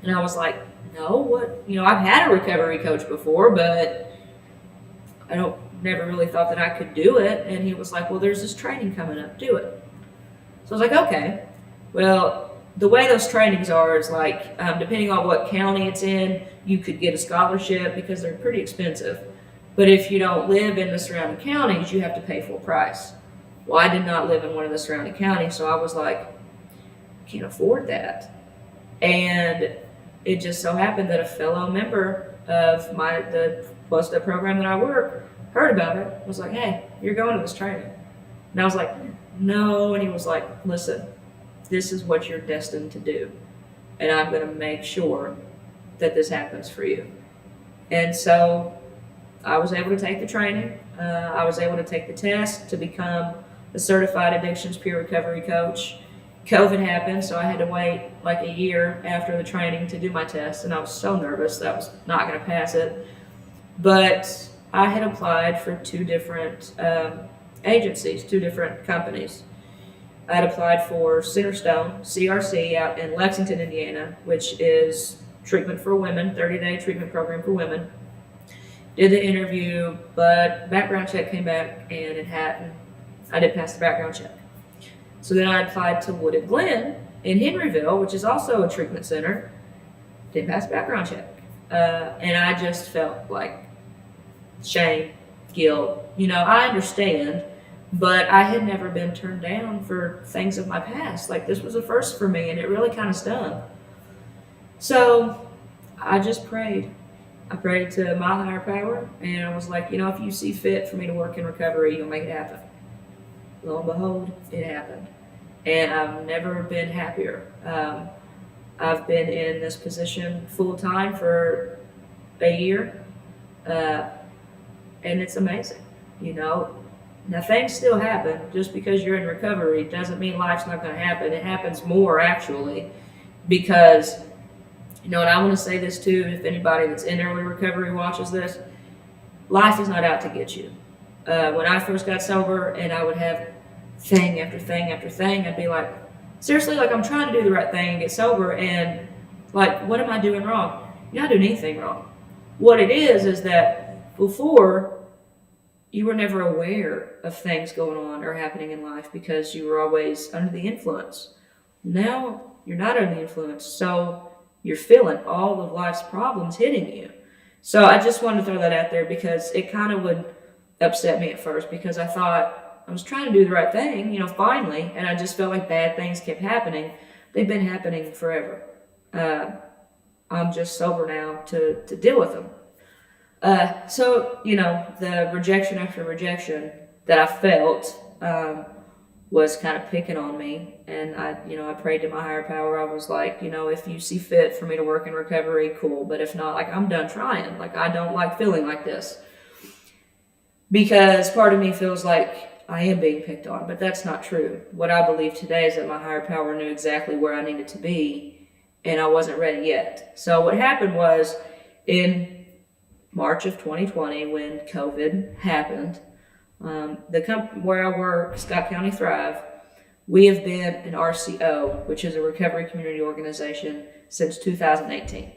And I was like, no, what? I've had a recovery coach before, but I never really thought that I could do it. And he was like, well, there's this training coming up, do it. So I was like, okay. Well, the way those trainings are is depending on what county it's in, you could get a scholarship because they're pretty expensive. But if you don't live in the surrounding counties, you have to pay full price. Well, I did not live in one of the surrounding counties, so I was like, I can't afford that. And it just so happened that a fellow member of the 12-step program that I work heard about it, was like, hey, you're going to this training. And I was like, no. And he was like, listen, this is what you're destined to do. And I'm going to make sure that this happens for you. And so I was able to take the training. I was able to take the test to become a certified addictions peer recovery coach. COVID happened, so I had to wait a year after the training to do my test, and I was so nervous that I was not going to pass it. But I had applied for 2 different agencies, 2 different companies. I had applied for Centerstone, CRC, out in Lexington, Indiana, which is treatment for women, 30-day treatment program for women. Did the interview, but background check came back, and I didn't pass the background check. So then I applied to Wooded Glen in Henryville, which is also a treatment center. Didn't pass the background check. And I just felt like shame, guilt. I understand, but I had never been turned down for things of my past. This was a first for me, and it really kind of stung. So I just prayed. I prayed to my higher power, and I was like, if you see fit for me to work in recovery, you'll make it happen. Lo and behold, it happened. And I've never been happier. I've been in this position full time for a year, and it's amazing. Now things still happen. Just because you're in recovery doesn't mean life's not going to happen. It happens more, actually, because, and I want to say this too, if anybody that's in early recovery watches this, life is not out to get you. When I first got sober and I would have thing after thing after thing. I'd be like, seriously, like I'm trying to do the right thing and get sober, and like, what am I doing wrong? You're not doing anything wrong. What it is that before, you were never aware of things going on or happening in life because you were always under the influence. Now you're not under the influence, so you're feeling all of life's problems hitting you. So I just wanted to throw that out there because it kind of would upset me at first, because I thought I was trying to do the right thing, you know, finally, and I just felt like bad things kept happening. They've been happening forever. I'm just sober now to deal with them. So, you know, the rejection after rejection that I felt was kind of picking on me. And I prayed to my higher power. I was like, you know, if you see fit for me to work in recovery, cool. But if not, like, I'm done trying. Like, I don't like feeling like this. Because part of me feels like I am being picked on, but that's not true. What I believe today is that my higher power knew exactly where I needed to be, and I wasn't ready yet. So what happened was, in March of 2020, when COVID happened, the company where I work, Scott County Thrive, we have been an RCO, which is a recovery community organization, since 2018.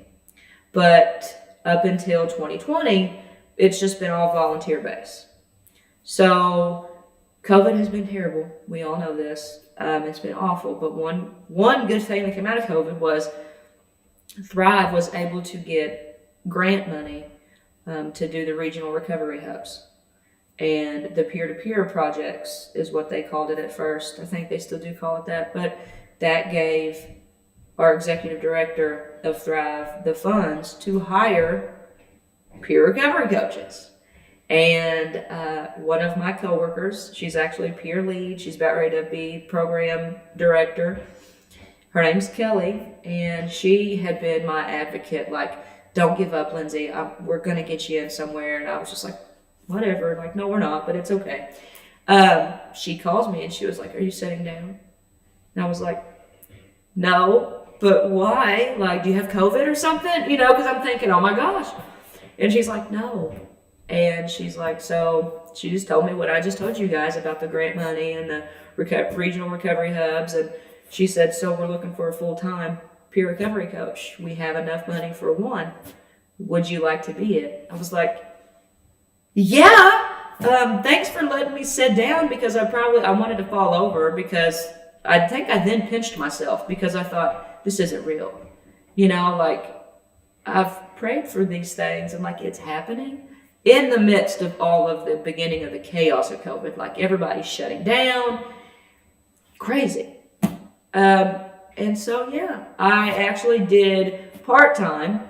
But up until 2020, it's just been all volunteer based. So COVID has been terrible. We all know this. It's been awful. But one good thing that came out of COVID was Thrive was able to get grant money to do the regional recovery hubs. And the peer-to-peer projects is what they called it at first. I think they still do call it that. But that gave our executive director of Thrive the funds to hire peer recovery coaches. And one of my coworkers, she's actually peer lead. She's about ready to be program director. Her name's Kelly, and she had been my advocate. Like, don't give up, Lindsay. We're going to get you in somewhere. And I was just like, whatever. Like, no, we're not, but it's okay. She calls me and she was like, are you sitting down? And I was like, no, but why? Like, do you have COVID or something? You know, because I'm thinking, oh my gosh. And she's like, no. And she's like, so she just told me what I just told you guys about the grant money and the regional recovery hubs. And she said, so we're looking for a full-time peer recovery coach. We have enough money for one. Would you like to be it? I was like, yeah. Thanks for letting me sit down, because I wanted to fall over, because I think I then pinched myself because I thought, this isn't real. You know, like, I've prayed for these things and like, it's happening in the midst of all of the beginning of the chaos of COVID. Like, everybody's shutting down. Crazy. And so, yeah, I actually did part-time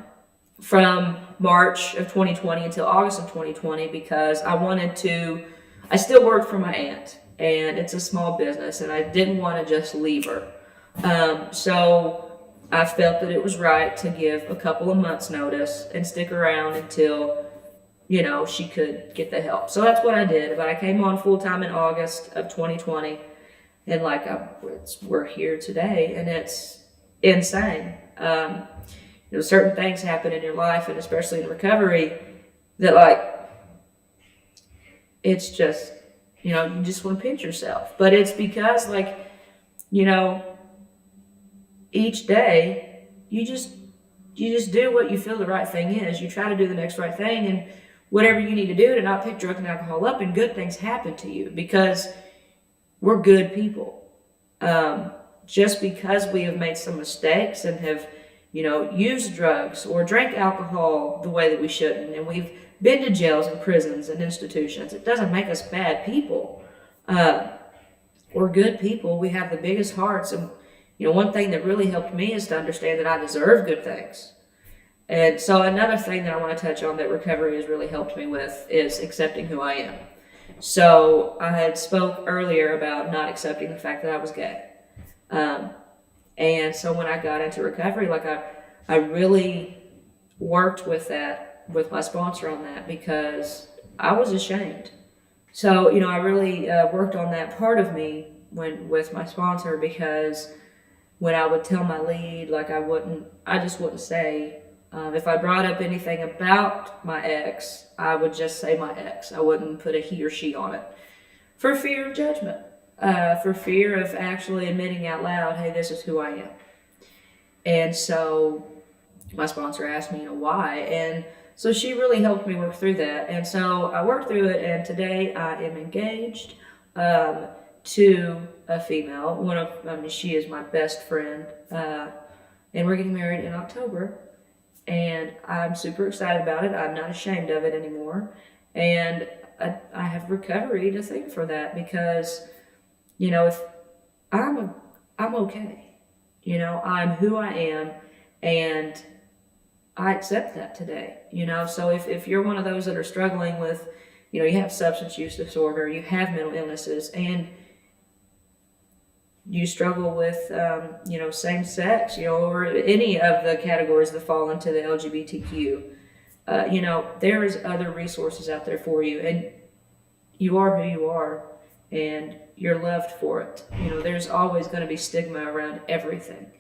from March of 2020 until August of 2020 because I still worked for my aunt, and it's a small business, and I didn't want to just leave her. So I felt that it was right to give a couple of months notice and stick around until, you know, she could get the help. So that's what I did. But I came on full-time in August of 2020, and like, we're here today, and it's insane. You know, certain things happen in your life, and especially in recovery, that like, it's just, you know, you just want to pinch yourself. But it's because, like, you know, each day you just do what you feel the right thing is. You try to do the next right thing, and whatever you need to do to not pick drug and alcohol up, and good things happen to you because we're good people. Just because we have made some mistakes and have, you know, used drugs or drank alcohol the way that we shouldn't, and we've been to jails and prisons and institutions, it doesn't make us bad people. We're good people. We have the biggest hearts. And, you know, one thing that really helped me is to understand that I deserve good things. And so another thing that I want to touch on that recovery has really helped me with is accepting who I am. So I had spoke earlier about not accepting the fact that I was gay. And so when I got into recovery, like I really worked with my sponsor on that, because I was ashamed. So, you know, I really worked on that part of me with my sponsor, because when I would tell my lead, like I just wouldn't say, if I brought up anything about my ex, I would just say my ex. I wouldn't put a he or she on it for fear of judgment. for fear of actually admitting out loud, hey, this is who I am. And so my sponsor asked me, why? And so she really helped me work through that. And so I worked through it, and today I am engaged to a female. She is my best friend, and we're getting married in October. And I'm super excited about it. I'm not ashamed of it anymore. And I have recovery to thank for that, because, if I'm okay. I'm who I am, and I accept that today. So if you're one of those that are struggling with, you have substance use disorder, you have mental illnesses, and you struggle with, same sex, or any of the categories that fall into the LGBTQ, there is other resources out there for you, and you are who you are, and you're loved for it. There's always going to be stigma around everything.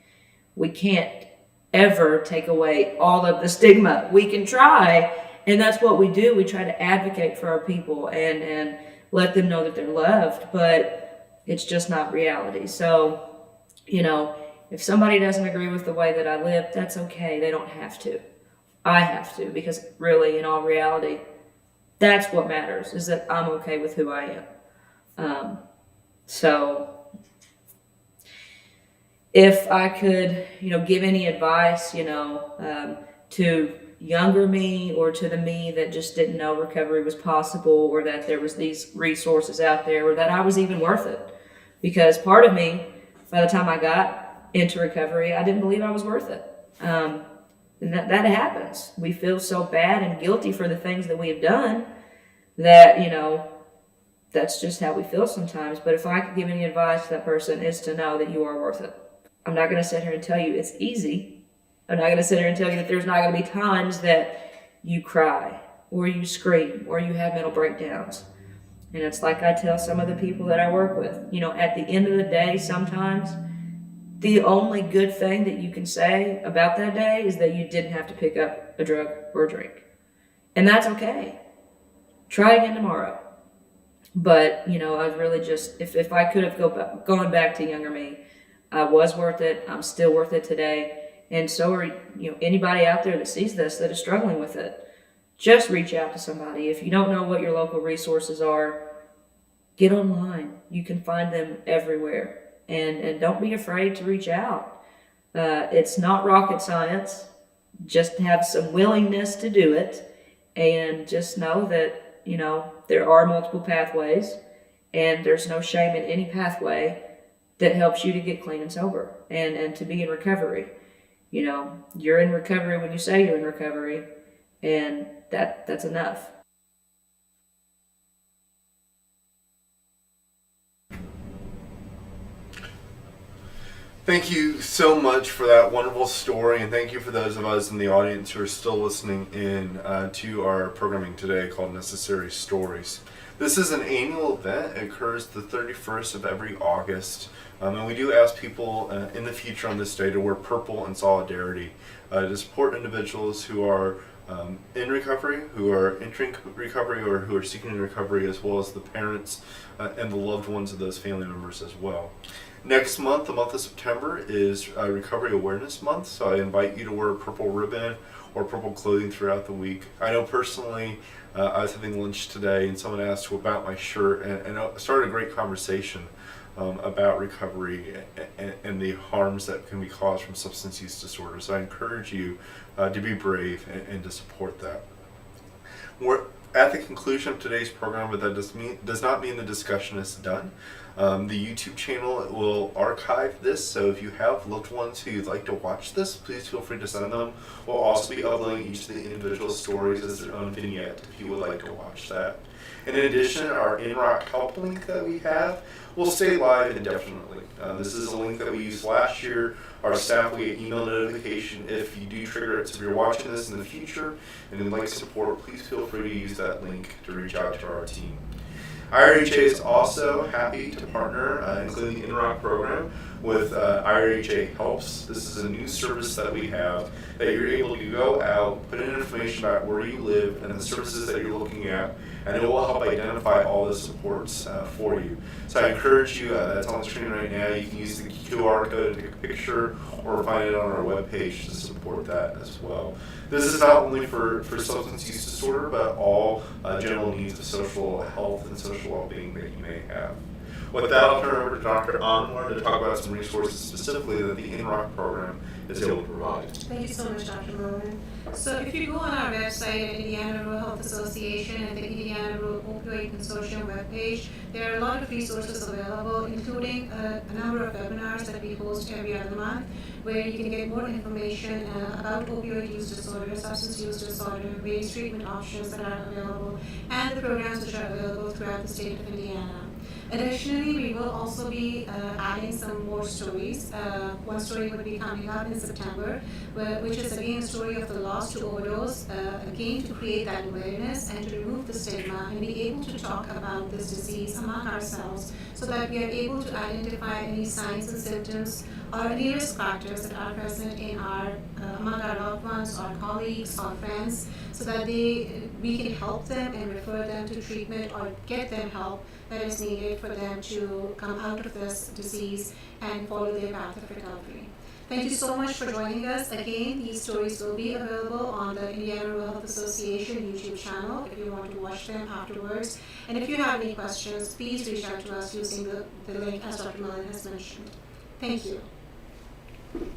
We can't ever take away all of the stigma. We can try, and that's what we do. We try to advocate for our people and let them know that they're loved, but it's just not reality. So, if somebody doesn't agree with the way that I live, that's okay. They don't have to. I have to, because really, in all reality, that's what matters, is that I'm okay with who I am. So if I could, give any advice, to younger me, or to the me that just didn't know recovery was possible, or that there was these resources out there, or that I was even worth it. Because part of me, by the time I got into recovery, I didn't believe I was worth it. And that happens. We feel so bad and guilty for the things that we have done that, that's just how we feel sometimes. But if I could give any advice to that person, is to know that you are worth it. I'm not going to sit here and tell you it's easy. I'm not going to sit here and tell you that there's not going to be times that you cry, or you scream, or you have mental breakdowns. And it's like I tell some of the people that I work with, at the end of the day, sometimes the only good thing that you can say about that day is that you didn't have to pick up a drug or a drink. And that's okay. Try again tomorrow. But, I was really just, if I could have gone back to younger me, I was worth it. I'm still worth it today. And so are, anybody out there that sees this that is struggling with it. Just reach out to somebody. If you don't know what your local resources are, get online. You can find them everywhere. And don't be afraid to reach out. It's not rocket science. Just have some willingness to do it. And just know that, there are multiple pathways. And there's no shame in any pathway that helps you to get clean and sober. And to be in recovery. You're in recovery when you say you're in recovery. And that's enough. Thank you so much for that wonderful story, and thank you for those of us in the audience who are still listening in to our programming today called Necessary Stories. This is an annual event. It occurs the 31st of every August, and we do ask people in the future on this day to wear purple in solidarity to support individuals who are in recovery, who are entering recovery, or who are seeking recovery, as well as the parents and the loved ones of those family members as well. Next month, the month of September, is Recovery Awareness Month, so I invite you to wear a purple ribbon or purple clothing throughout the week. I know personally, I was having lunch today and someone asked about my shirt, and it started a great conversation about recovery and the harms that can be caused from substance use disorders. So I encourage you to be brave and to support that. We're at the conclusion of today's program, but that does not mean the discussion is done. The YouTube channel will archive this, so if you have loved ones who you'd like to watch this, please feel free to send them. We'll also be uploading each of the individual stories as their own vignette if you would like to watch that. In addition, our Inroc help link that we have will stay live indefinitely. This is a link that we used last year. Our staff will get email notification if you do trigger it. So if you're watching this in the future and would like support, please feel free to use that link to reach out to our team. IRHA is also happy to partner, including the Inroc program, with IRHA Helps. This is a new service that we have that you're able to go out, put in information about where you live and the services that you're looking at, and it will help identify all the supports for you. So I encourage you, that's on the screen right now, you can use the QR code to take a picture or find it on our webpage to support that as well. This is not only for substance use disorder, but all general needs of social health and social well-being that you may have. With that, I'll turn it over to Dr. Anwar to talk about some resources specifically that the Inroc program is able to provide. Thank you so much, Dr. Mullen. So if you go on our website at Indiana Rural Health Association and the Indiana Rural Opioid Consortium webpage, there are a lot of resources available, including a number of webinars that we host every other month, where you can get more information about opioid use disorder, substance use disorder, various treatment options that are available, and the programs which are available throughout the state of Indiana. Additionally, we will also be adding some more stories. One story would be coming up in September, which is again a story of the loss to overdose, again to create that awareness and to remove the stigma and be able to talk about this disease among ourselves so that we are able to identify any signs and symptoms or any risk factors that are present in among our loved ones, our colleagues, our friends, so that we can help them and refer them to treatment or get them help that is needed for them to come out of this disease and follow their path of recovery. Thank you so much for joining us. Again, these stories will be available on the Indiana Rural Health Association YouTube channel if you want to watch them afterwards. And if you have any questions, please reach out to us using the link as Dr. Mullen has mentioned. Thank you. Thank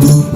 you.